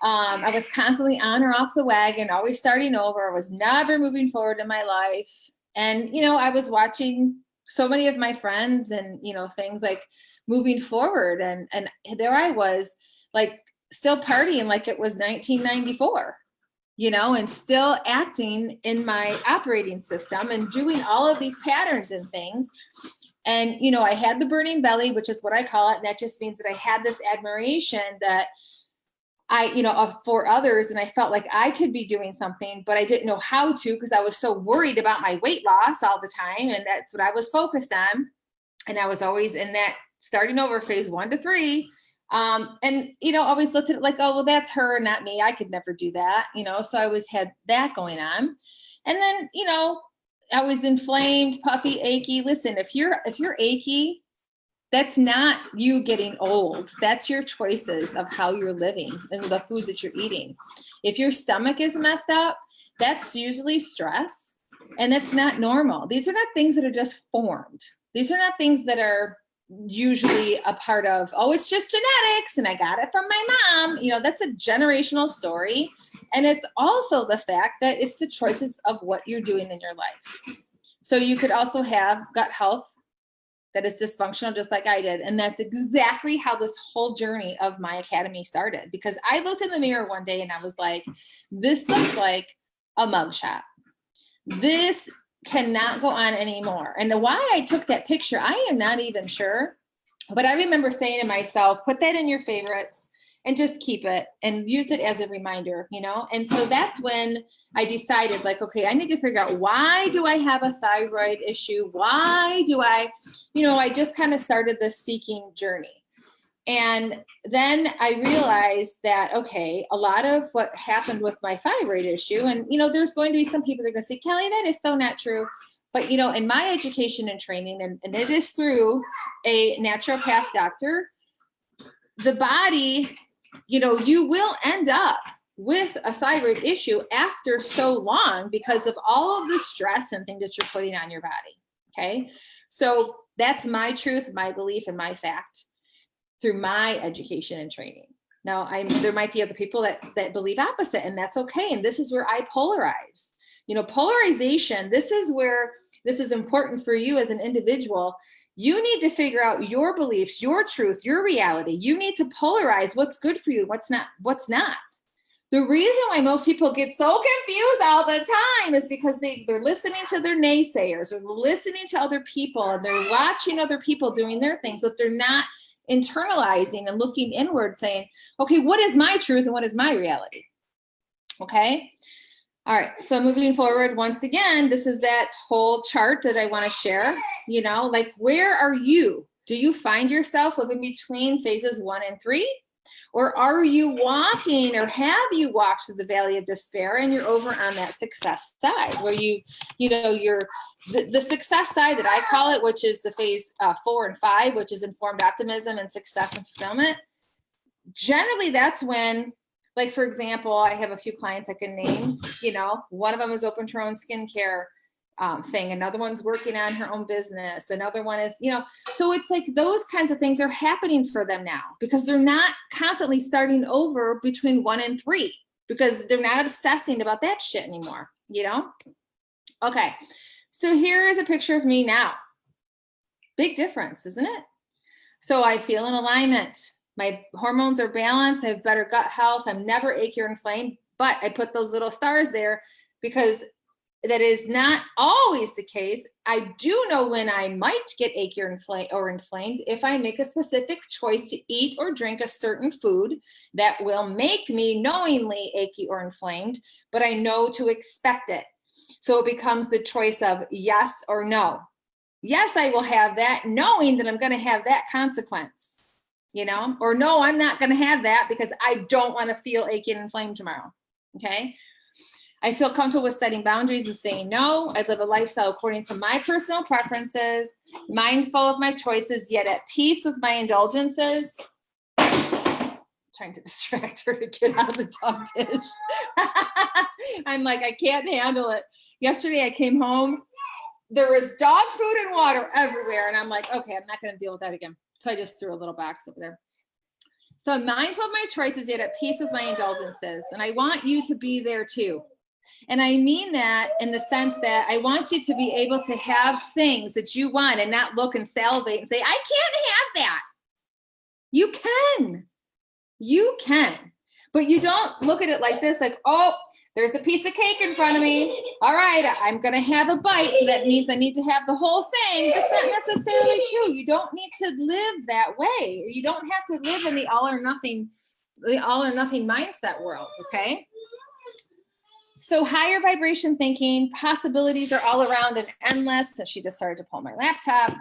I was constantly on or off the wagon, always starting over. I was never moving forward in my life. And, I was watching so many of my friends and, things like moving forward. And there I was like still partying like it was 1994. And still acting in my operating system and doing all of these patterns and things. And, I had the burning belly, which is what I call it. And that just means that I had this admiration that for others. And I felt like I could be doing something, but I didn't know how to, because I was so worried about my weight loss all the time. And that's what I was focused on. And I was always in that starting over phase 1 to 3. Always looked at it like, oh, well, that's her, not me. I could never do that, so I always had that going on. And then, I was inflamed, puffy, achy. Listen, if you're achy, That's not you getting old. That's your choices of how you're living and the foods that you're eating. If your stomach is messed up, that's usually stress, and that's not normal. These are not things that are just formed. These are not things that are usually a part of, oh, it's just genetics and I got it from my mom. You know, that's a generational story. And it's also the fact that it's the choices of what you're doing in your life. So you could also have gut health that is dysfunctional, just like I did. And that's exactly how this whole journey of my academy started, because I looked in the mirror one day and I was like, this looks like a mugshot. This cannot go on anymore. And why I took that picture, I am not even sure. But I remember saying to myself, put that in your favorites and just keep it and use it as a reminder, you know? And so that's when I decided, like, okay, I need to figure out, why do I have a thyroid issue? Why do I, you know, I just kind of started this seeking journey. And then I realized that, okay, a lot of what happened with my thyroid issue, and, you know, there's going to be some people that are going to say, Kelly, that is so not true. But, you know, in my education and training, and it is through a naturopath doctor, the body, you know, you will end up with a thyroid issue after so long because of all of the stress and things that you're putting on your body. Okay. So that's my truth, my belief, and my fact through my education and training. Now, there might be other people that believe opposite, and that's okay. And this is where I polarize. You know, polarization, this is where this is important for you as an individual. You need to figure out your beliefs, your truth, your reality. You need to polarize what's good for you, what's not. The reason why most people get so confused all the time is because they're listening to their naysayers, or listening to other people, and they're watching other people doing their things, but they're not internalizing and looking inward, saying, okay, what is my truth and what is my reality? Okay. All right. So moving forward, once again, this is that whole chart that I want to share. You know, like, where are you? Do you find yourself living between phases 1 and 3? Or are you walking, or have you walked through the valley of despair and you're over on that success side, where you know, you're the success side that I call it, which is the phase 4 and 5, which is informed optimism and success and fulfillment. Generally, that's when, like, for example, I have a few clients I can name, you know, one of them is open to her own skincare thing. Another one's working on her own business. Another one is, you know, so it's like those kinds of things are happening for them now, because they're not constantly starting over between 1 and 3, because they're not obsessing about that shit anymore, you know? Okay. So here is a picture of me now. Big difference, isn't it? So I feel in alignment. My hormones are balanced. I have better gut health. I'm never achy or inflamed, but I put those little stars there because that is not always the case. I do know when I might get achy or inflamed if I make a specific choice to eat or drink a certain food that will make me knowingly achy or inflamed, but I know to expect it. So it becomes the choice of yes or no. Yes, I will have that, knowing that I'm going to have that consequence, you know, or no, I'm not going to have that because I don't want to feel achy and inflamed tomorrow. Okay. I feel comfortable with setting boundaries and saying no. I live a lifestyle according to my personal preferences, mindful of my choices, yet at peace with my indulgences. Trying to distract her to get out of the dog dish. I'm like, I can't handle it. Yesterday I came home. There was dog food and water everywhere. And I'm like, okay, I'm not going to deal with that again. So I just threw a little box over there. So I'm mindful of my choices, yet at peace with my indulgences. And I want you to be there too. And I mean that in the sense that I want you to be able to have things that you want and not look and salivate and say, I can't have that. You can. You can. But you don't look at it like this, like, oh, there's a piece of cake in front of me. All right, I'm going to have a bite. So that means I need to have the whole thing. That's not necessarily true. You don't need to live that way. You don't have to live in the all or nothing mindset world. Okay. So higher vibration thinking, possibilities are all around and endless. So she just started to pull my laptop.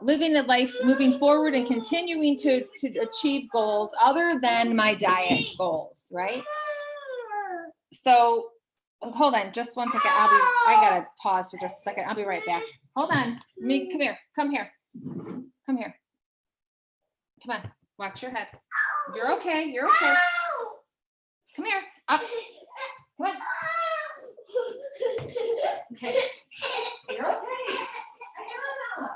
Living a life moving forward and continuing to achieve goals other than my diet goals, right? So hold on just one second. I gotta pause for just a second. I'll be right back. Hold on. Come here. Come on, watch your head. You're okay. You're okay. Come here. Up. Come on. Okay. You're okay. I know.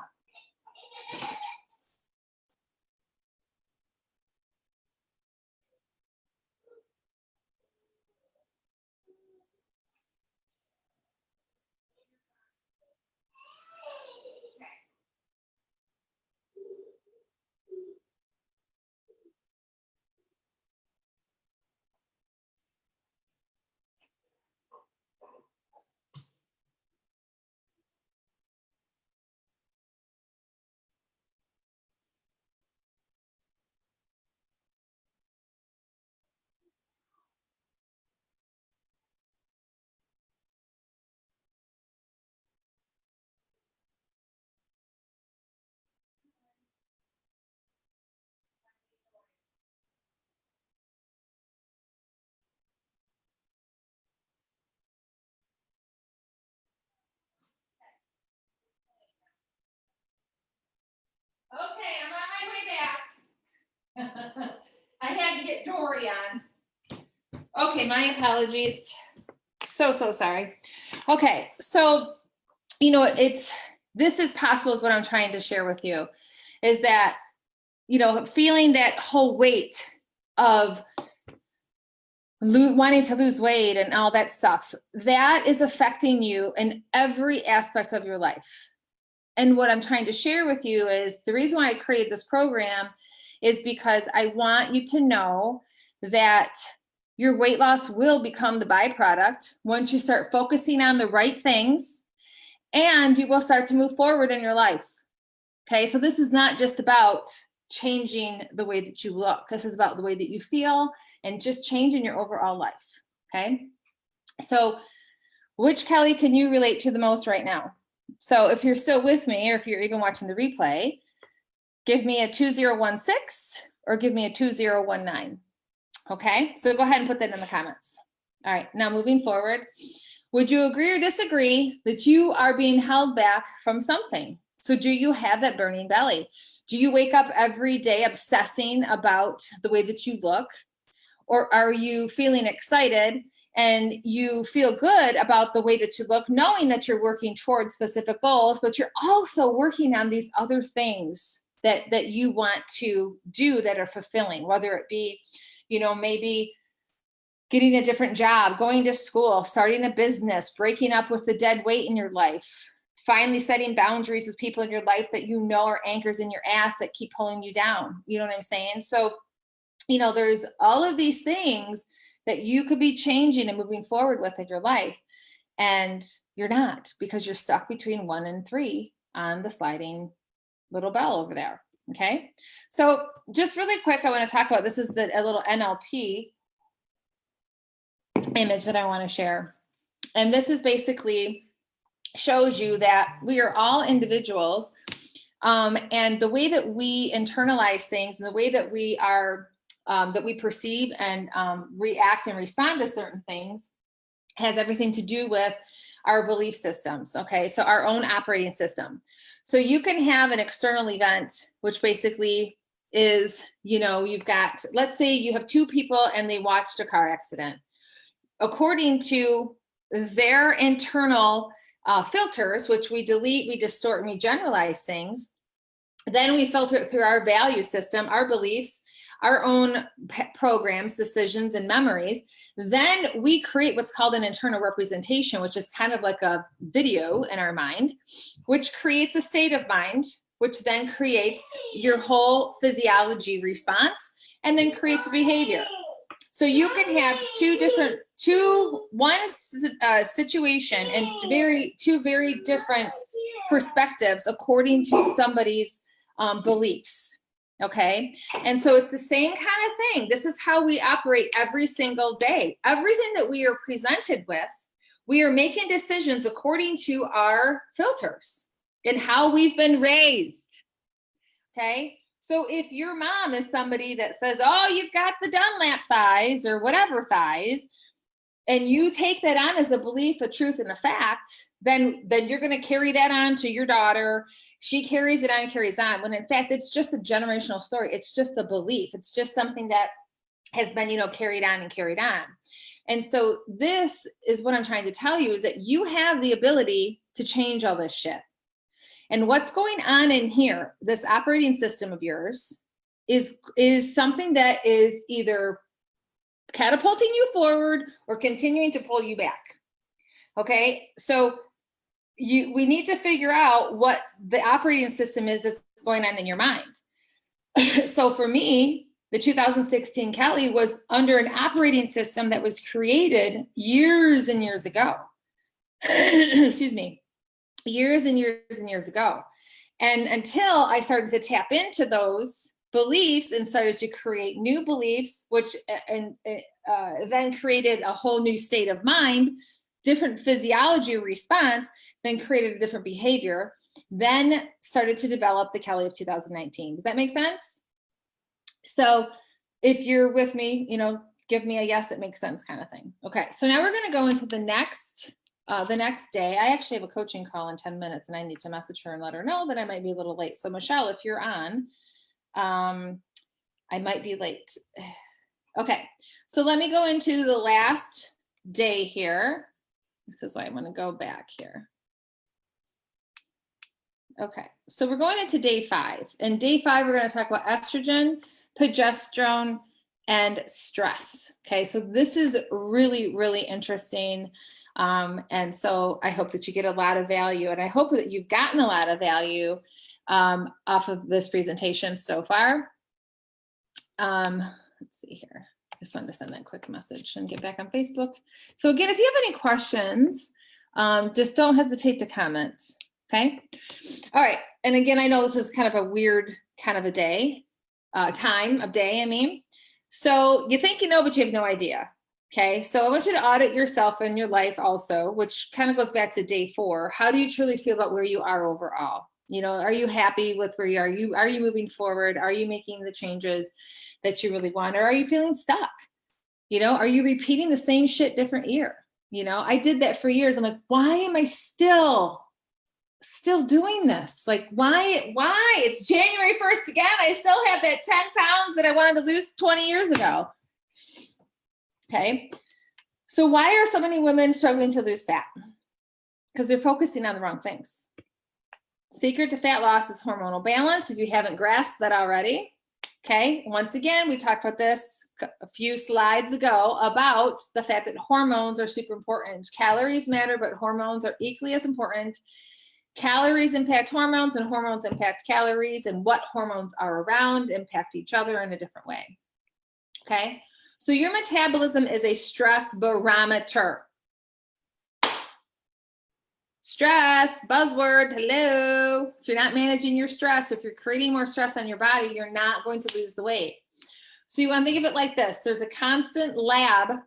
Okay, I'm on my way back. I had to get Dory on. Okay, my apologies. So sorry. Okay, so, this is possible is what I'm trying to share with you, is that, feeling that whole weight of wanting to lose weight and all that stuff, that is affecting you in every aspect of your life. And what I'm trying to share with you is the reason why I created this program is because I want you to know that your weight loss will become the byproduct once you start focusing on the right things, and you will start to move forward in your life. Okay, so this is not just about changing the way that you look. This is about the way that you feel and just changing your overall life. Okay, so which Kelly can you relate to the most right now? So if you're still with me, or if you're even watching the replay, give me a 2016 or give me a 2019. Okay, so go ahead and put that in the comments. All right, now moving forward, would you agree or disagree that you are being held back from something? So do you have that burning belly? Do you wake up every day obsessing about the way that you look? Or are you feeling excited and you feel good about the way that you look, knowing that you're working towards specific goals, but you're also working on these other things that you want to do that are fulfilling, whether it be, maybe getting a different job, going to school, starting a business, breaking up with the dead weight in your life, finally setting boundaries with people in your life that are anchors in your ass that keep pulling you down. You know what I'm saying? So, there's all of these things that you could be changing and moving forward with in your life. And you're not, because you're stuck between 1 and 3 on the sliding little bell over there. Okay. So just really quick, I want to talk about, this is a little NLP image that I want to share. And this is basically shows you that we are all individuals. And the way that we internalize things and the way that we are, that we perceive and react and respond to certain things has everything to do with our belief systems. Okay, so our own operating system. So you can have an external event, which basically is, you've got, let's say you have 2 people and they watched a car accident. According to their internal filters, which we delete, we distort, and we generalize things, then we filter it through our value system, our beliefs, our own programs, decisions, and memories. Then we create what's called an internal representation, which is kind of like a video in our mind, which creates a state of mind, which then creates your whole physiology response and then creates behavior. So you can have one situation and two very different perspectives according to somebody's beliefs. Okay. And so it's the same kind of thing. This is how we operate every single day. Everything that we are presented with, we are making decisions according to our filters and how we've been raised. Okay. So if your mom is somebody that says, oh, you've got the Dunlap thighs or whatever thighs, and you take that on as a belief, a truth, and a fact, then you're going to carry that on to your daughter. She carries it on and carries on, when in fact, it's just a generational story. It's just a belief. It's just something that has been, carried on and carried on. And so this is what I'm trying to tell you, is that you have the ability to change all this shit. And what's going on in here, this operating system of yours, is something that is either catapulting you forward or continuing to pull you back. Okay, so we need to figure out what the operating system is that's going on in your mind. So for me, the 2016 Kelly was under an operating system that was created years and years ago. Excuse me, years and years and years ago. And until I started to tap into those beliefs and started to create new beliefs, which then created a whole new state of mind, different physiology response, then created a different behavior, then started to develop the Kelly of 2019. Does that make sense? So if you're with me, give me a yes, it makes sense kind of thing. Okay, so now we're going to go into the next day. I actually have a coaching call in 10 minutes and I need to message her and let her know that I might be a little late. So Michelle, if you're on, I might be late. Okay, so let me go into the last day here. This is why I want to go back here. Okay, so we're going into day 5. And day 5, we're going to talk about estrogen, progesterone, and stress. Okay, so this is really, really interesting. And so I hope that you get a lot of value, and I hope that you've gotten a lot of value off of this presentation so far. Let's see here. Just wanted to send that quick message and get back on Facebook. So again, if you have any questions, just don't hesitate to comment. Okay. All right. And again, I know this is kind of a weird kind of a day, time of day, I mean. So you think you know, but you have no idea. Okay. So I want you to audit yourself and your life also, which kind of goes back to day 4. How do you truly feel about where you are overall? Are you happy with where you are? Are you moving forward? Are you making the changes that you really want? Or are you feeling stuck? Are you repeating the same shit different year? I did that for years. I'm like, why am I still doing this? Like, why? It's January 1st again. I still have that 10 pounds that I wanted to lose 20 years ago. Okay. So why are so many women struggling to lose fat? Because they're focusing on the wrong things. Secret to fat loss is hormonal balance. If you haven't grasped that already. Okay. Once again, we talked about this a few slides ago about the fact that hormones are super important. Calories matter, but hormones are equally as important. Calories impact hormones and hormones impact calories, and what hormones are around impact each other in a different way. Okay. So your metabolism is a stress barometer. Stress, buzzword, hello. If you're not managing your stress, if you're creating more stress on your body, you're not going to lose the weight. So you want to think of it like this. There's a constant lab.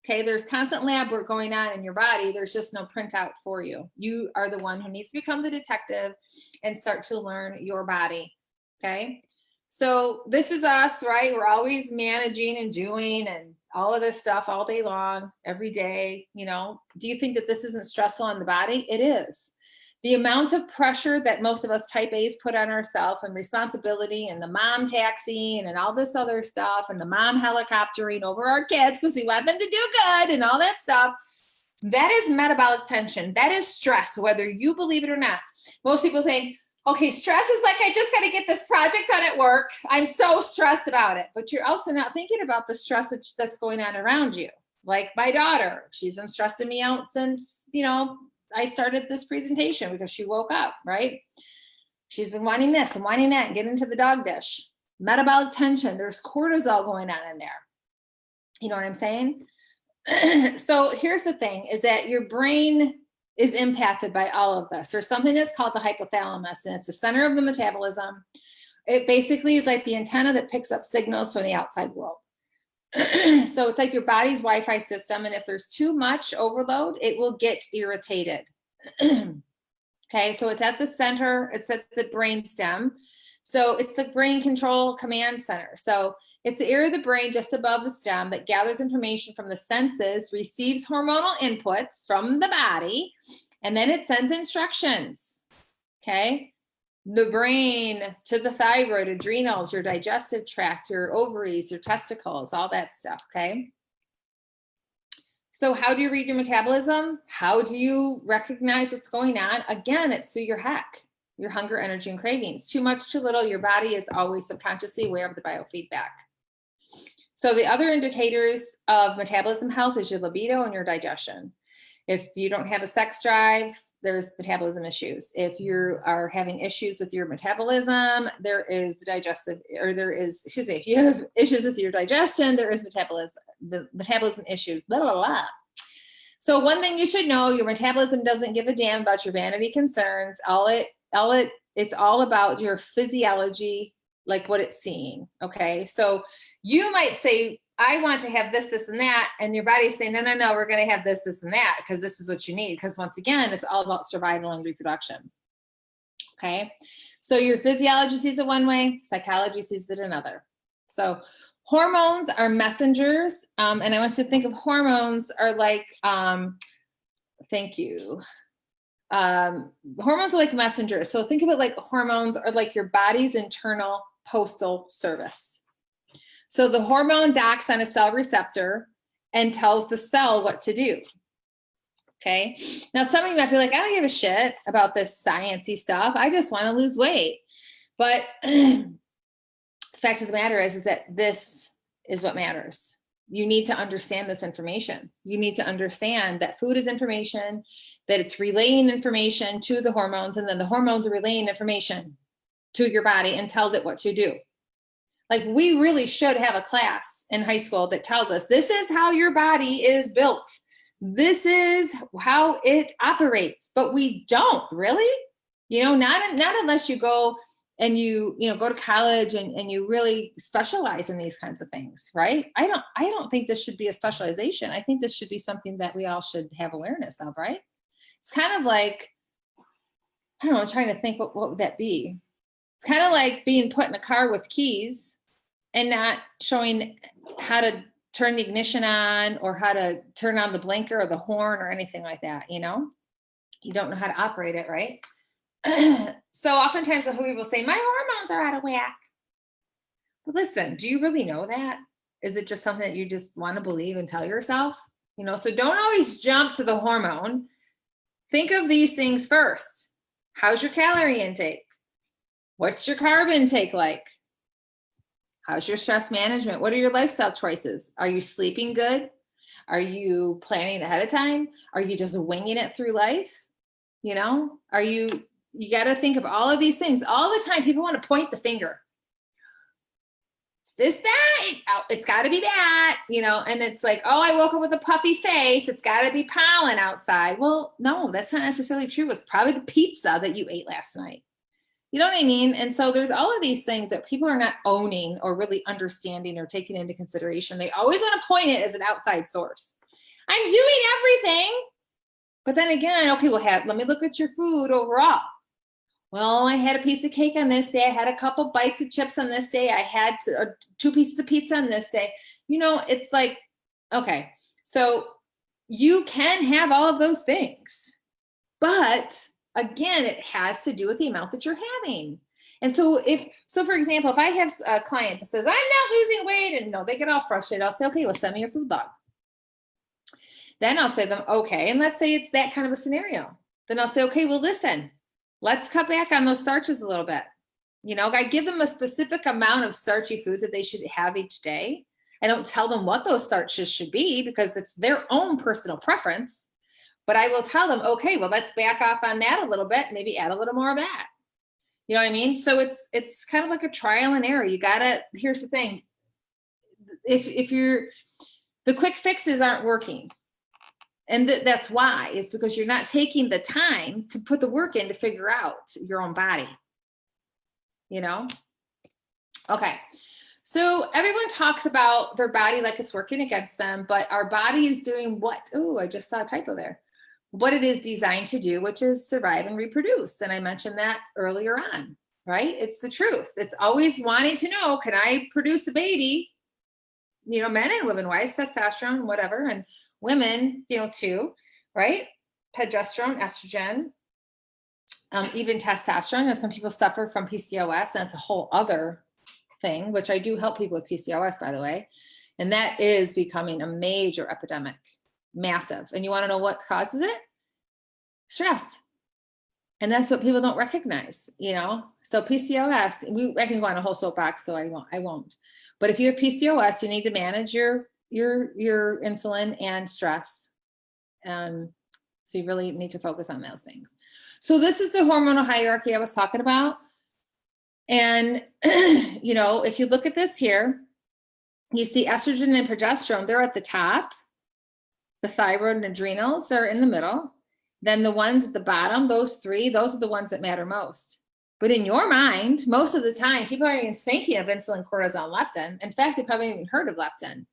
Okay, there's constant lab work going on in your body. There's just no printout for you. You are the one who needs to become the detective and start to learn your body. Okay, so this is us, right? We're always managing and doing and all of this stuff all day long, every day. Do you think that this isn't stressful on the body? It is. The amount of pressure that most of us type A's put on ourselves, and responsibility, and the mom taxiing and all this other stuff, and the mom helicoptering over our kids because we want them to do good and all that stuff, that is metabolic tension. That is stress, whether you believe it or not. Most people think, okay, stress is like, I just got to get this project done at work. I'm so stressed about it. But you're also not thinking about the stress that's going on around you. Like my daughter, she's been stressing me out since, I started this presentation because she woke up, right? She's been wanting this and wanting that and get into the dog dish. Metabolic tension, there's cortisol going on in there. You know what I'm saying? So here's the thing, is that your brain is impacted by all of this. There's something that's called the hypothalamus, and it's the center of the metabolism. It basically is like the antenna that picks up signals from the outside world. So it's like your body's Wi-Fi system, and if there's too much overload, it will get irritated. Okay, so it's at the center, it's at the brain stem. So it's the brain control command center. So it's the area of the brain just above the stem that gathers information from the senses, receives hormonal inputs from the body, and then it sends instructions. Okay. The brain to the thyroid, adrenals, your digestive tract, your ovaries, your testicles, all that stuff. Okay. So how do you read your metabolism? How do you recognize what's going on? Again, it's through your HEC, your hunger, energy, and cravings. Too much, too little. Your body is always subconsciously aware of the biofeedback. So the other indicators of metabolism health is your libido and your digestion. If you don't have a sex drive, there's metabolism issues. If you are having issues with your metabolism, there is digestive, or there is, excuse me, if you have issues with your digestion, there is metabolism issues, blah, blah, blah. So one thing you should know, your metabolism doesn't give a damn about your vanity concerns. It's all about your physiology, like what it's seeing. Okay. So you might say, I want to have this, this, and that. And your body's saying, no, no, no, we're going to have this, this, and that, because this is what you need. Because once again, it's all about survival and reproduction. Okay. So your physiology sees it one way, psychology sees it another. So hormones are messengers. And I want you to think of hormones are like, thank you. Hormones are like messengers. So think of it like hormones are like your body's internal postal service. So the hormone docks on a cell receptor and tells the cell what to do. Okay. Now, some of you might be like, I don't give a shit about this sciencey stuff. I just want to lose weight. But the fact of the matter is that this is what matters. You need to understand this information. You need to understand that food is information, that it's relaying information to the hormones, and then the hormones are relaying information to your body and tells it what to do. Like, we really should have a class in high school that tells us this is how your body is built. This is how it operates, but we don't really, not unless you go and you go to college and you really specialize in these kinds of things, right? I don't think this should be a specialization. I think this should be something that we all should have awareness of, right? It's kind of like, I don't know, I'm trying to think, what would that be? It's kind of like being put in a car with keys and not showing how to turn the ignition on or how to turn on the blinker or the horn or anything like that, you don't know how to operate it, right? So oftentimes people say, my hormones are out of whack. But listen, do you really know that? Is it just something that you just want to believe and tell yourself? So don't always jump to the hormone. Think of these things first. How's your calorie intake? What's your carb intake like? How's your stress management? What are your lifestyle choices? Are you sleeping good? Are you planning ahead of time? Are you just winging it through life? You got to think of all of these things. All the time, people want to point the finger. It's this, that, it's got to be that, and it's like, oh, I woke up with a puffy face. It's got to be pollen outside. Well, no, that's not necessarily true. It was probably the pizza that you ate last night. You know what I mean? And so there's all of these things that people are not owning or really understanding or taking into consideration. They always want to point it as an outside source. I'm doing everything. But then again, okay, let me look at your food overall. Well, I had a piece of cake on this day. I had a couple bites of chips on this day. I had 2 pieces of pizza on this day. It's like, okay, so you can have all of those things, but again, it has to do with the amount that you're having. And so for example, if I have a client that says, I'm not losing weight, and they get all frustrated, I'll say, okay, well, send me your food log. Then I'll say to them, okay, and let's say it's that kind of a scenario. Then I'll say, okay, well, listen, let's cut back on those starches a little bit. I give them a specific amount of starchy foods that they should have each day. I don't tell them what those starches should be because it's their own personal preference. But I will tell them, okay, well, let's back off on that a little bit, maybe add a little more of that. You know what I mean? So it's kind of like a trial and error. Here's the thing. If the quick fixes aren't working. And that's why. It's because you're not taking the time to put the work in to figure out your own body. Okay. So everyone talks about their body like it's working against them, but our body is doing what? Oh, I just saw a typo there. What it is designed to do, which is survive and reproduce. And I mentioned that earlier on. right? It's the truth. It's always wanting to know, can I produce a baby? You know, men and women, why is testosterone, whatever, and women, you know, too, right? Progesterone, estrogen, even testosterone. You know, some people suffer from PCOS, and that's a whole other thing, which I do help people with PCOS, by the way. And that is becoming a major epidemic, massive. And you want to know what causes it? Stress. And that's what people don't recognize, you know? So PCOS, I can go on a whole soapbox, so I won't. But if you have PCOS, you need to manage your insulin and stress. And so you really need to focus on those things. So this is the hormonal hierarchy I was talking about. And, you know, if you look at this here, you see estrogen and progesterone, they're at the top. The thyroid and adrenals are in the middle. Then the ones at the bottom, those three, those are the ones that matter most. But in your mind, most of the time, people aren't even thinking of insulin, cortisol, leptin. In fact, they probably haven't even heard of leptin.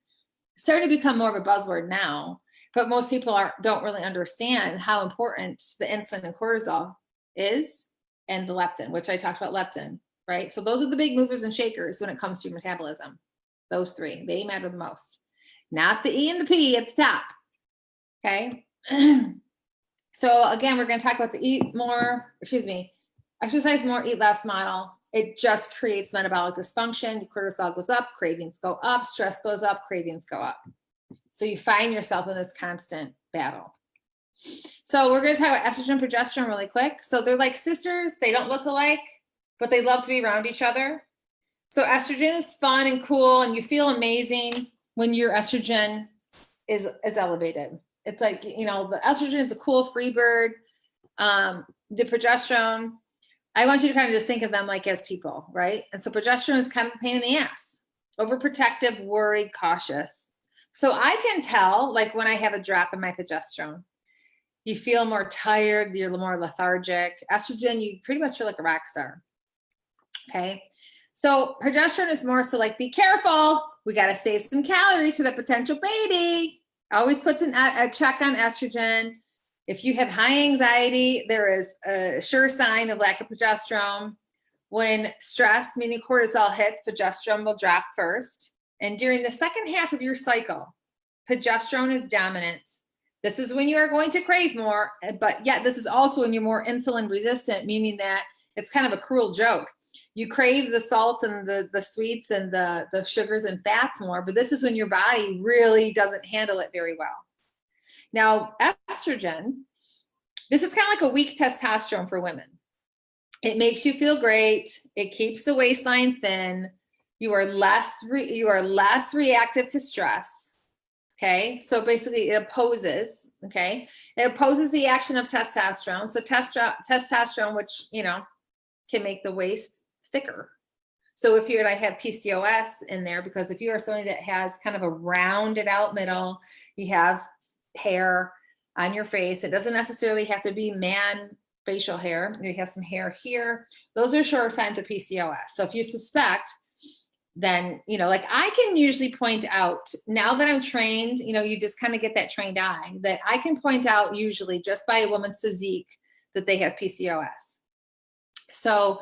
It's starting to become more of a buzzword now, but most people don't really understand how important the insulin and cortisol is, and the leptin, which I talked about leptin, right? So those are the big movers and shakers when it comes to metabolism. Those three, they matter the most. Not the E and the P at the top, okay? So again, we're going to talk about the exercise more, eat less model. It just creates metabolic dysfunction. Cortisol goes up, cravings go up, stress goes up, cravings go up. So you find yourself in this constant battle. So we're going to talk about estrogen, progesterone really quick. So they're like sisters. They don't look alike, but they love to be around each other. So estrogen is fun and cool, and you feel amazing when your estrogen is elevated. It's like, you know, the estrogen is a cool free bird. The progesterone, I want you to kind of just think of them like as people, right? And so progesterone is kind of a pain in the ass, overprotective, worried, cautious. So I can tell, like when I have a drop in my progesterone, you feel more tired, you're more lethargic. Estrogen, you pretty much feel like a rock star. Okay. So progesterone is more so like, be careful. We got to save some calories for the potential baby. Always puts a check on estrogen. If you have high anxiety, there is a sure sign of lack of progesterone. When stress, meaning cortisol, hits, progesterone will drop first. And during the second half of your cycle, progesterone is dominant. This is when you are going to crave more, but yet this is also when you're more insulin resistant, meaning that it's kind of a cruel joke. You crave the salts and the sweets and the sugars and fats more, but this is when your body really doesn't handle it very well. Now, estrogen, this is kind of like a weak testosterone for women. It makes you feel great. It keeps the waistline thin. You are less reactive to stress. Okay, so basically it opposes. Okay, it opposes the action of testosterone. So testosterone, which can make the waist thicker. So if you and I have PCOS in there, because if you are somebody that has kind of a rounded out middle, you have hair on your face. It doesn't necessarily have to be man facial hair. You have some hair here. Those are sure signs of PCOS. So if you suspect, then, like I can usually point out, now that I'm trained, you just kind of get that trained eye, that I can point out usually just by a woman's physique that they have PCOS. So,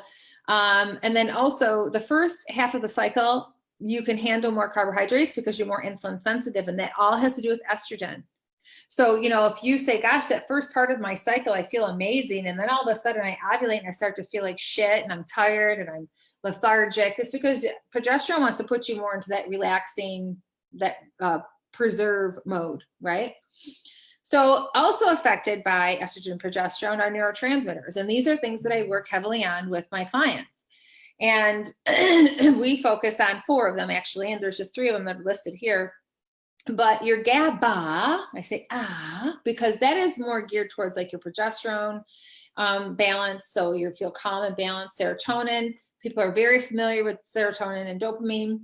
and then also the first half of the cycle, you can handle more carbohydrates because you're more insulin sensitive, and that all has to do with estrogen. So, if you say, gosh, that first part of my cycle, I feel amazing. And then all of a sudden I ovulate and I start to feel like shit and I'm tired and I'm lethargic. It's because progesterone wants to put you more into that relaxing, that preserve mode, right? So also affected by estrogen and progesterone are neurotransmitters. And these are things that I work heavily on with my clients. And we focus on 4 of them actually, and there's just 3 of them that are listed here. But your GABA, I say because that is more geared towards like your progesterone balance. So you feel calm and balanced. Serotonin, people are very familiar with serotonin and dopamine,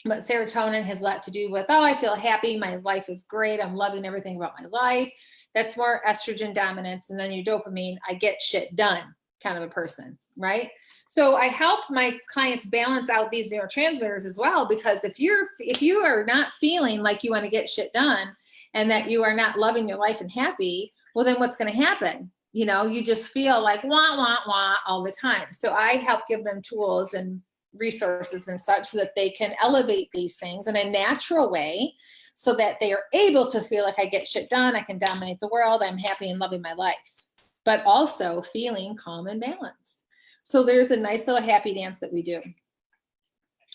but serotonin has a lot to do with, I feel happy. My life is great. I'm loving everything about my life. That's more estrogen dominance. And then your dopamine, I get shit done kind of a person, right? So I help my clients balance out these neurotransmitters as well, because if you are not feeling like you want to get shit done and that you are not loving your life and happy, well, then what's going to happen? You know, you just feel like wah, wah, wah all the time. So I help give them tools and resources and such so that they can elevate these things in a natural way so that they are able to feel like I get shit done, I can dominate the world, I'm happy and loving my life, but also feeling calm and balanced. So there's a nice little happy dance that we do.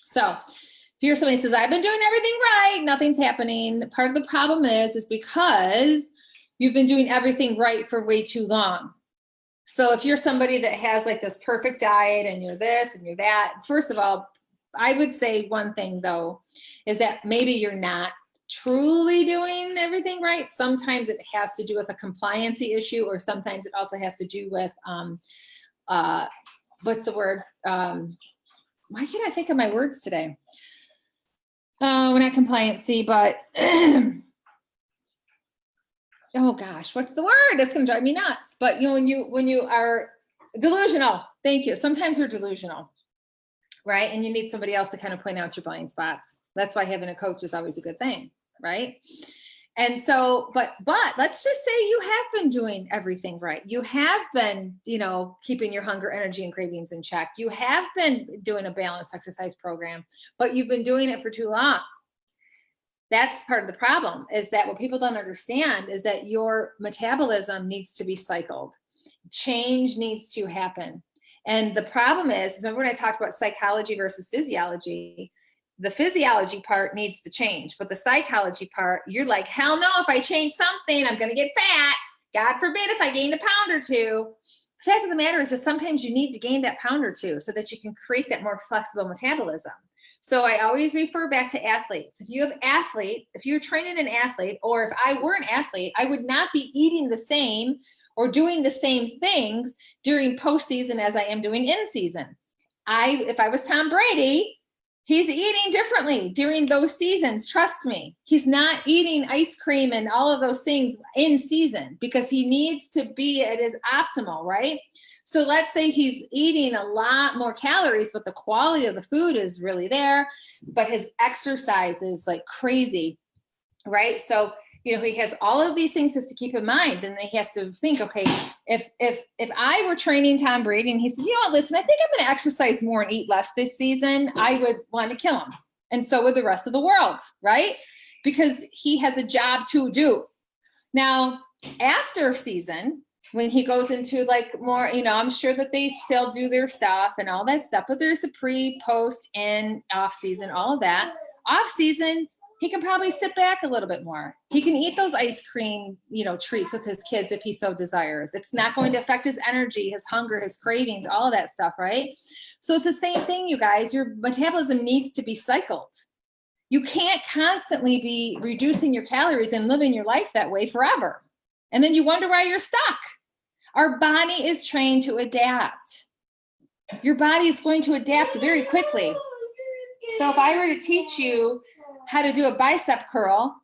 So if you're somebody who says, I've been doing everything right, nothing's happening, part of the problem is because you've been doing everything right for way too long. So if you're somebody that has like this perfect diet and you're this and you're that, first of all, I would say one thing though, is that maybe you're not truly doing everything right. Sometimes it has to do with a compliancy issue, or sometimes it also has to do with, what's the word? Why can't I think of my words today? We're not compliancy, but oh gosh, what's the word? It's gonna drive me nuts. But you know, when you are delusional, thank you. Sometimes we're delusional, right? And you need somebody else to kind of point out your blind spots. That's why having a coach is always a good thing, right? And so, but let's just say you have been doing everything right. You have been, you know, keeping your hunger, energy, and cravings in check. You have been doing a balanced exercise program, but you've been doing it for too long. That's part of the problem, is that what people don't understand is that your metabolism needs to be cycled. Change needs to happen. And the problem is, remember when I talked about psychology versus physiology? The physiology part needs to change, but the psychology part, you're like, hell no, if I change something, I'm going to get fat. God forbid if I gain a pound or two. The fact of the matter is that sometimes you need to gain that pound or two so that you can create that more flexible metabolism. So I always refer back to athletes. If you're training an athlete, or if I were an athlete, I would not be eating the same or doing the same things during postseason as I am doing in season. If I was Tom Brady, he's eating differently during those seasons. Trust me, he's not eating ice cream and all of those things in season because he needs to be at his optimal, right? So let's say he's eating a lot more calories, but the quality of the food is really there, but his exercise is like crazy, right? So, you know, he has all of these things just to keep in mind. And he has to think, okay, if I were training Tom Brady and he says, you know what, listen, I think I'm going to exercise more and eat less this season, I would want to kill him. And so would the rest of the world, right? Because he has a job to do. Now, after season, when he goes into like more, you know, I'm sure that they still do their stuff and all that stuff, but there's a pre, post, and off season, all of that. Off season, he can probably sit back a little bit more. He can eat those ice cream, you know, treats with his kids if he so desires. It's not going to affect his energy, his hunger, his cravings, all of that stuff, right? So it's the same thing, you guys. Your metabolism needs to be cycled. You can't constantly be reducing your calories and living your life that way forever. And then you wonder why you're stuck. Our body is trained to adapt. Your body is going to adapt very quickly. So if I were to teach you how to do a bicep curl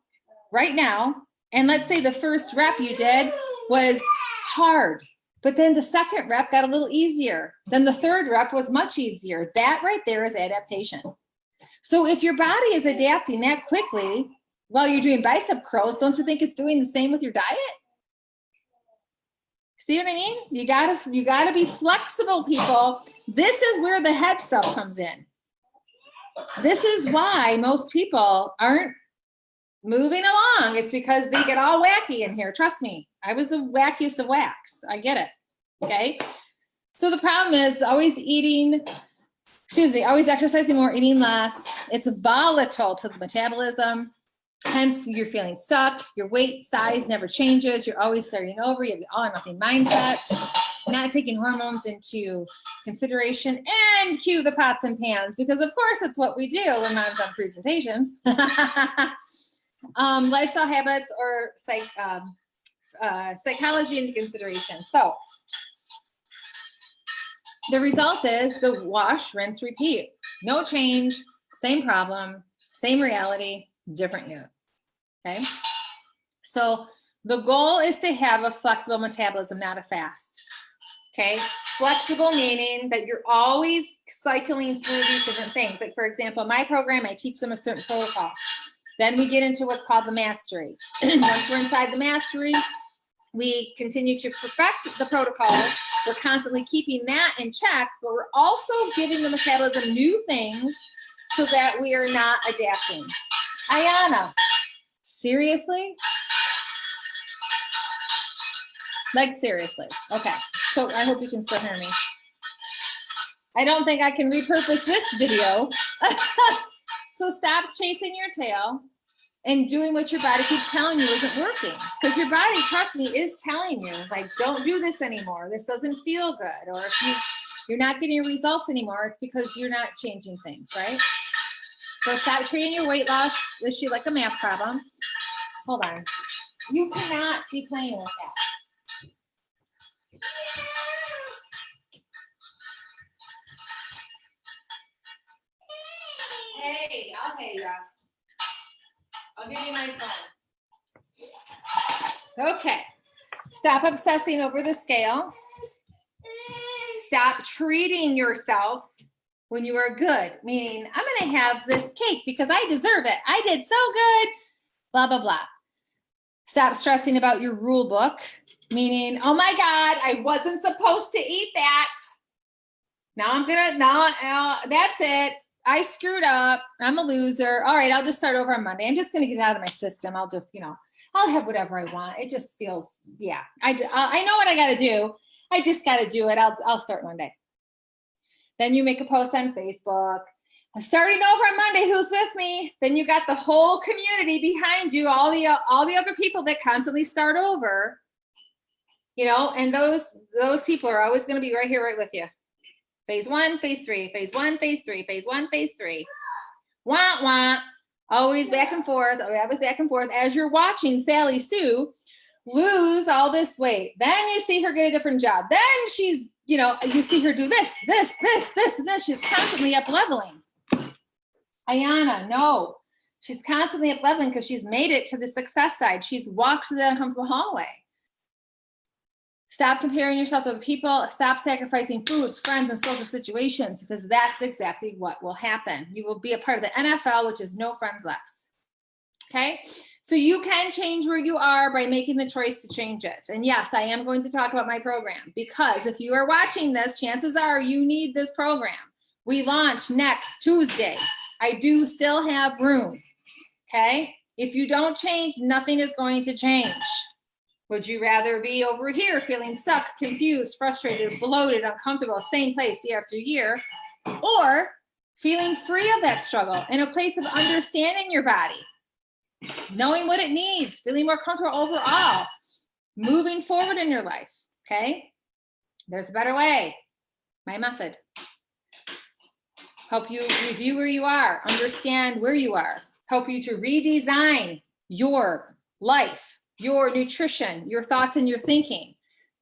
right now, and let's say the first rep you did was hard, but then the second rep got a little easier. Then the third rep was much easier. That right there is adaptation. So if your body is adapting that quickly while you're doing bicep curls, don't you think it's doing the same with your diet? See what I mean? You gotta be flexible, people. This is where the head stuff comes in. This is why most people aren't moving along. It's because they get all wacky in here. Trust me, I was the wackiest of whacks. I get it. Okay. So the problem is always exercising more, eating less. It's volatile to the metabolism. Hence, you're feeling stuck. Your weight size never changes. You're always starting over. You have the all or nothing mindset. Not taking hormones into consideration, and cue the pots and pans, because of course that's what we do when mom's on presentations. Lifestyle habits or psychology into consideration. So the result is the wash, rinse, repeat. No change, same problem, same reality, different year. Okay. So the goal is to have a flexible metabolism, not a fast. Okay. Flexible meaning that you're always cycling through these different things. Like for example, my program, I teach them a certain protocol. Then we get into what's called the mastery. Once we're inside the mastery, We continue to perfect the protocols. We're constantly keeping that in check, but we're also giving the metabolism new things so that we are not adapting. Ayana, seriously? Like seriously. Okay, so I hope you can still hear me. I don't think I can repurpose this video. So stop chasing your tail and doing what your body keeps telling you isn't working. Because your body, trust me, is telling you, like, don't do this anymore. This doesn't feel good. Or if you're not getting your results anymore, it's because you're not changing things, right? So stop treating your weight loss issue like a math problem. Hold on. You cannot be playing with that. Hey, I'll pay you. I'll give you my phone. Okay. Stop obsessing over the scale. Stop treating yourself when you are good, meaning I'm going to have this cake because I deserve it. I did so good, blah, blah, blah. Stop stressing about your rule book, meaning, oh my God, I wasn't supposed to eat that. Now that's it. I screwed up. I'm a loser. All right, I'll just start over on Monday. I'm just going to get it out of my system. I'll just, I'll have whatever I want. It just feels, yeah. I know what I got to do. I just got to do it. I'll start Monday. Then you make a post on Facebook. I'm starting over on Monday. Who's with me? Then you got the whole community behind you, all the other people that constantly start over. And those people are always going to be right here, right with you. Phase 1, phase 3, phase 1, phase 3, phase 1, phase 3. Wah, wah. Always back and forth. Always back and forth. As you're watching Sally Sue lose all this weight, then you see her get a different job. Then she's, you see her do this, and then she's constantly up leveling. Ayana, no. She's constantly up leveling because she's made it to the success side. She's walked through the uncomfortable hallway. Stop comparing yourself to other people. Stop sacrificing foods, friends, and social situations, because that's exactly what will happen. You will be a part of the NFL, which is no friends left. Okay? So you can change where you are by making the choice to change it. And yes, I am going to talk about my program, because if you are watching this, chances are you need this program. We launch next Tuesday. I do still have room. Okay? If you don't change, nothing is going to change. Would you rather be over here feeling stuck, confused, frustrated, bloated, uncomfortable, same place year after year, or feeling free of that struggle in a place of understanding your body, knowing what it needs, feeling more comfortable overall, moving forward in your life, okay? There's a better way. My method. Help you review where you are, understand where you are, help you to redesign your life, your nutrition, your thoughts, and your thinking.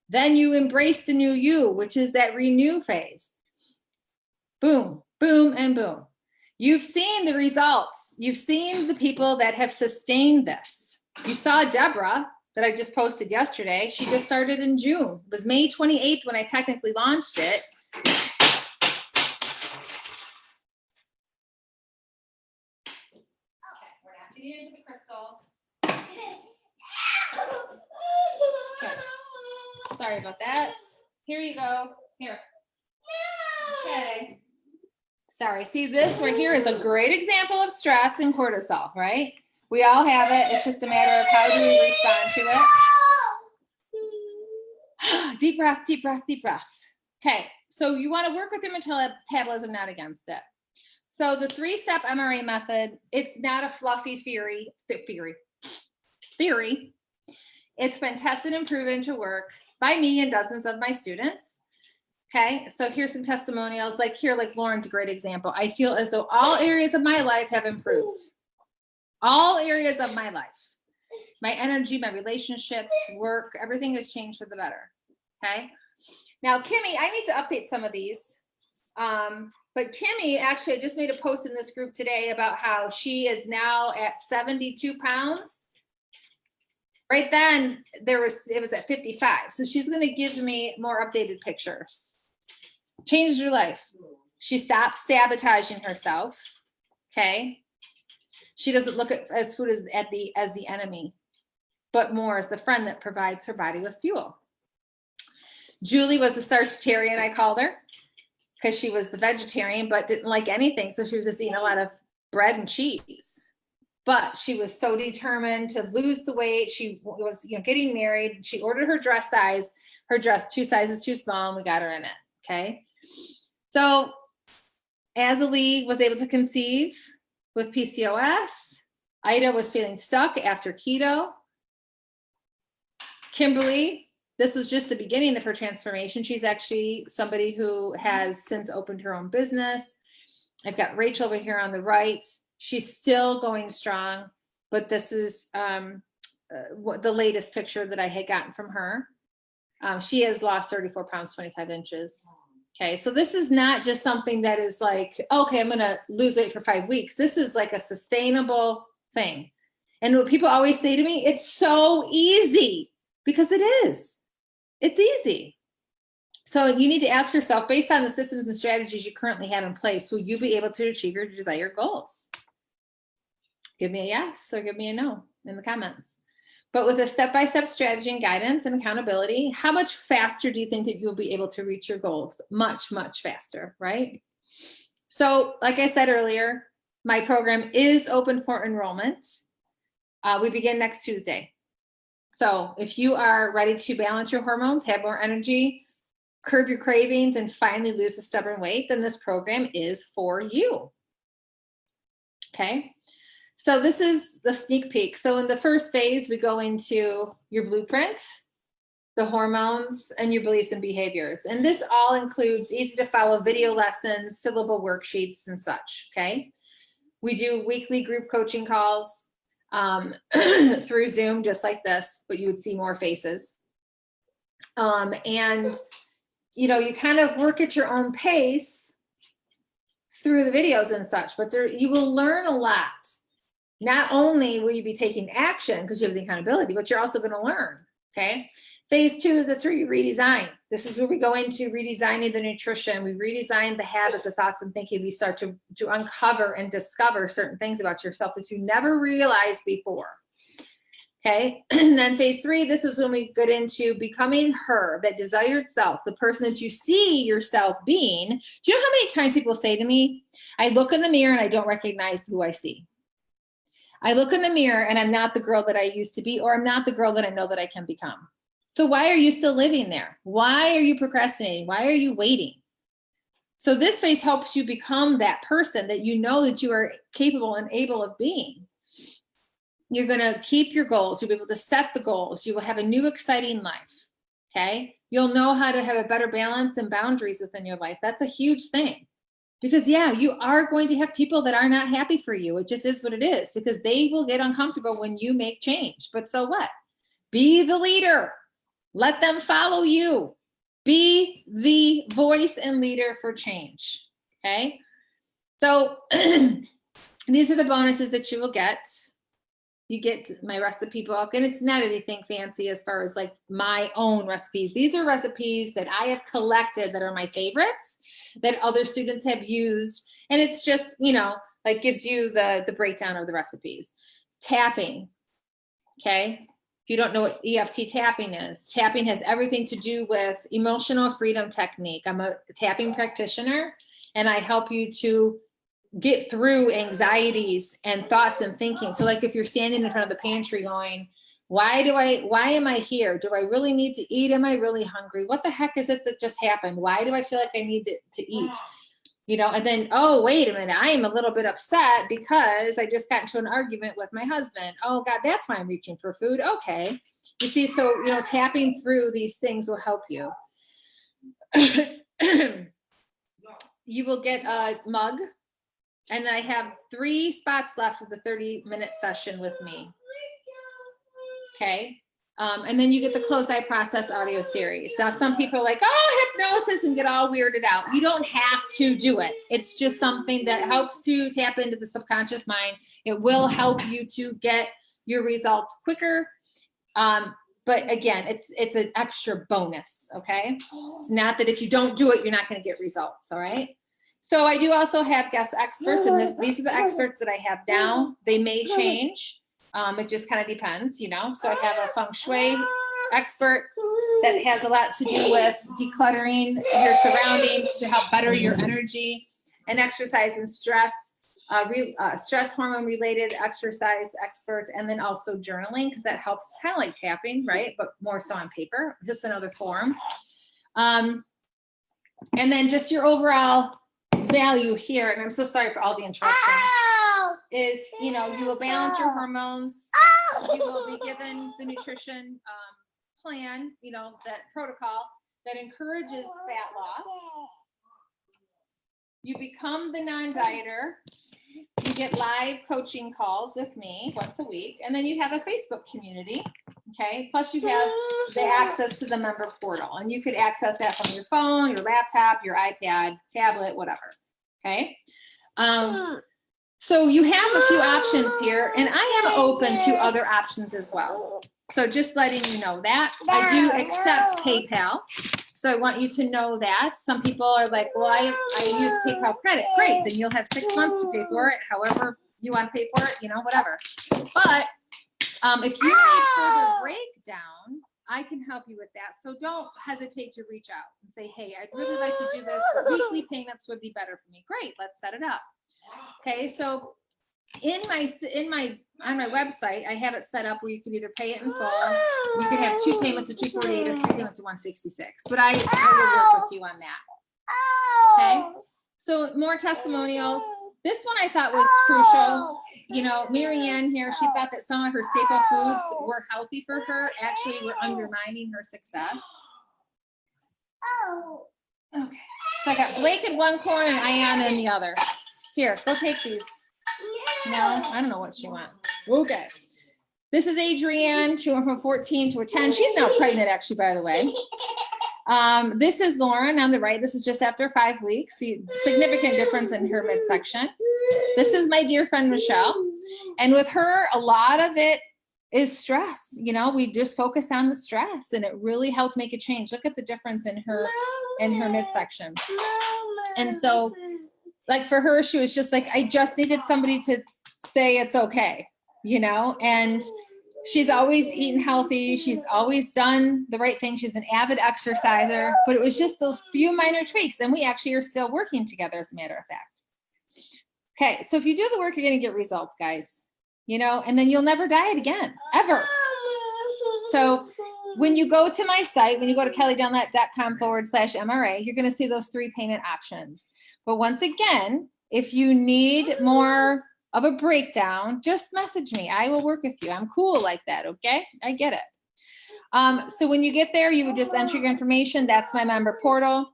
Then you embrace the new you, which is that renew phase. Boom, boom, and boom. You've seen the results. You've seen the people that have sustained this. You saw Deborah that I just posted yesterday. She just started in June. It was May 28th when I technically launched it. Okay, we're not getting into the crystal. Okay. Sorry about that. Here you go. Here. Okay. Sorry. See, this right here is a great example of stress and cortisol, right? We all have it. It's just a matter of how do we respond to it. Deep breath, deep breath, deep breath. Okay. So you want to work with your metabolism, not against it. So the 3-step MRA method, it's not a fluffy theory. It's been tested and proven to work by me and dozens of my students. Okay, so here's some testimonials. Like Lauren's a great example. I feel as though all areas of my life have improved. All areas of my life. My energy, my relationships, work, everything has changed for the better. Okay, now Kimmy, I need to update some of these. But Kimmy, actually, I just made a post in this group today about how she is now at 72 pounds. Right then, it was at 55. So she's going to give me more updated pictures. Changed her life. She stopped sabotaging herself. Okay. She doesn't look at as food as the enemy, but more as the friend that provides her body with fuel. Julie was the Sagittarian, I called her, because she was the vegetarian, but didn't like anything. So she was just eating a lot of bread and cheese. But she was so determined to lose the weight. She was, getting married. She ordered her dress size, her dress 2 sizes too small, and we got her in it. Okay. So Azalee was able to conceive with PCOS. Ida was feeling stuck after keto. Kimberly, this was just the beginning of her transformation. She's actually somebody who has since opened her own business. I've got Rachel over here on the right. She's still going strong, but this is the latest picture that I had gotten from her. She has lost 34 pounds, 25 inches. Okay, so this is not just something that is like, okay, I'm going to lose weight for 5 weeks. This is like a sustainable thing. And what people always say to me, it's so easy, because it is. It's easy. So you need to ask yourself, based on the systems and strategies you currently have in place, will you be able to achieve your desired goals? Give me a yes or give me a no in the comments. But with a step-by-step strategy and guidance and accountability, how much faster do you think that you'll be able to reach your goals? Much, much faster, right? So like I said earlier, my program is open for enrollment. We begin next Tuesday. So if you are ready to balance your hormones, have more energy, curb your cravings, and finally lose a stubborn weight, then this program is for you. Okay. So this is the sneak peek. So in the first phase, we go into your blueprint, the hormones, and your beliefs and behaviors. And this all includes easy to follow video lessons, fillable worksheets, and such. Okay. We do weekly group coaching calls through Zoom, just like this, but you would see more faces. And you kind of work at your own pace through the videos and such, but you will learn a lot. Not only will you be taking action because you have the accountability, but you're also going to learn. Okay. Phase 2 is that's where you redesign. This is where we go into redesigning the nutrition. We redesign the habits, the thoughts, and thinking. We start to uncover and discover certain things about yourself that you never realized before. Okay. And then phase 3, this is when we get into becoming her, that desired self, the person that you see yourself being. Do you know how many times people say to me, I look in the mirror and I don't recognize who I see? I look in the mirror and I'm not the girl that I used to be, or I'm not the girl that I know that I can become. So why are you still living there? Why are you procrastinating? Why are you waiting? So this phase helps you become that person that you know that you are capable and able of being. You're going to keep your goals. You'll be able to set the goals. You will have a new, exciting life. Okay. You'll know how to have a better balance and boundaries within your life. That's a huge thing. Because yeah, you are going to have people that are not happy for you. It just is what it is, because they will get uncomfortable when you make change. But so what? Be the leader. Let them follow you. Be the voice and leader for change. Okay. So these are the bonuses that you will get. You get my recipe book, and it's not anything fancy as far as like my own recipes. These are recipes that I have collected that are my favorites that other students have used. And it's just, like gives you the breakdown of the recipes. Tapping. Okay. If you don't know what EFT tapping is, tapping has everything to do with emotional freedom technique. I'm a tapping practitioner, and I help you to get through anxieties and thoughts and thinking. So like if you're standing in front of the pantry going, why am I here? Do I really need to eat? Am I really hungry? What the heck is it that just happened? Why do I feel like I need to eat? And then, oh, wait a minute, I am a little bit upset because I just got into an argument with my husband. Oh God, that's why I'm reaching for food. Okay. You see, so, tapping through these things will help you. You will get a mug. And then I have 3 spots left for the 30-minute session with me. Okay. And then you get the closed eye process audio series. Now, some people are like, oh, hypnosis, and get all weirded out. You don't have to do it. It's just something that helps to tap into the subconscious mind. It will help you to get your results quicker. But again, it's an extra bonus. Okay. It's not that if you don't do it, you're not going to get results. All right. So I do also have guest experts, and these are the experts that I have now. They may change. It just kind of depends, you know. So I have a feng shui expert that has a lot to do with decluttering your surroundings to help better your energy, and exercise and stress, stress hormone related exercise expert, and then also journaling, because that helps, kind of like tapping, right? But more so on paper, just another form. And then just your overall value here, and I'm so sorry for all the interruptions, is, you know, you will balance your hormones, you will be given the nutrition plan, you know, that protocol that encourages fat loss. You become the non-dieter. You get live coaching calls with me once a week, and then you have a Facebook community, okay? Plus you have the access to the member portal, and you could access that from your phone, your laptop, your iPad, tablet, whatever, okay? So you have a few options here, and I am open to other options as well. So just letting you know that. I do accept PayPal. So I want you to know that. Some people are like, well, I use PayPal credit. Great, then you'll have 6 months to pay for it, however you want to pay for it, you know, whatever. But if you need further breakdown, I can help you with that. So don't hesitate to reach out and say, hey, I'd really like to do this, but weekly payments would be better for me. Great, let's set it up. Okay, so on my website, I have it set up where you can either pay it in full. You can have 2 payments of $248 or 3 payments of $166. But I will work with you on that. Okay. So more testimonials. This one I thought was crucial. You know, Marianne here, she thought that some of her staple foods were healthy for her. Actually, were undermining her success. Okay. So I got Blake in one corner and Ayana in the other. Here, go take these. No, I don't know what she wants. Okay. This is Adrienne. She went from 14 to a 10. She's now pregnant, actually, by the way. This is Lauren on the right. This is just after 5 weeks. See, significant difference in her midsection. This is my dear friend, Michelle. And with her, a lot of it is stress. You know, we just focus on the stress, and it really helped make a change. Look at the difference in her midsection. And so, like for her, she was just like, I just needed somebody to say it's okay, you know, and she's always eaten healthy. She's always done the right thing. She's an avid exerciser, but it was just those few minor tweaks. And we actually are still working together, as a matter of fact. Okay. So if you do the work, you're going to get results, guys, you know, and then you'll never diet again, ever. So when you go to my site, when you go to kellydunlap.com/MRA, you're going to see those 3 payment options. But once again, if you need more of a breakdown, just message me. I will work with you. I'm cool like that, okay? I get it. So when you get there, you would just enter your information. That's my member portal.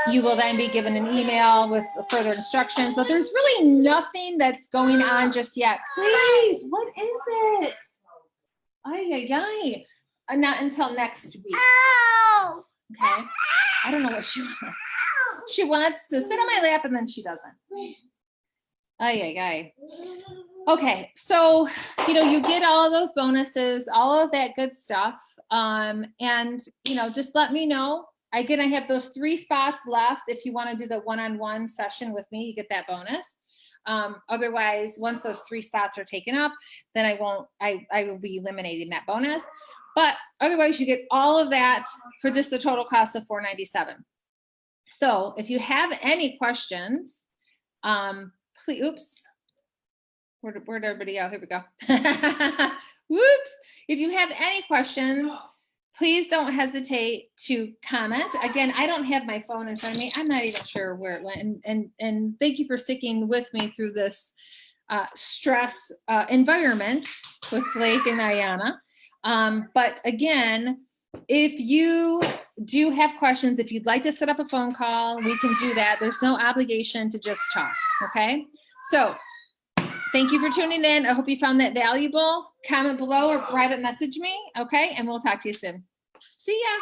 You will then be given an email with further instructions, but there's really nothing that's going on just yet. Please, what is it? Ay, ay, ay. Not until next week. Okay? I don't know what she wants. She wants to sit on my lap, and then she doesn't. Ay, ay, ay. Okay, so, you know, you get all of those bonuses, all of that good stuff. And, you know, just let me know. Again, I have those 3 spots left. If you want to do the one-on-one session with me, you get that bonus. Otherwise, once those 3 spots are taken up, then I will be eliminating that bonus. But otherwise, you get all of that for just the total cost of $497. So if you have any questions, please, oops, where'd everybody go? Here we go. Whoops. If you have any questions, please don't hesitate to comment. Again, I don't have my phone in front of me. I'm not even sure where it went. And thank you for sticking with me through this stress environment with Blake and Ayana. But again, if you do have questions, if you'd like to set up a phone call, we can do that. There's no obligation to just talk, okay? So thank you for tuning in. I hope you found that valuable. Comment below or private message me, okay? And we'll talk to you soon. See ya.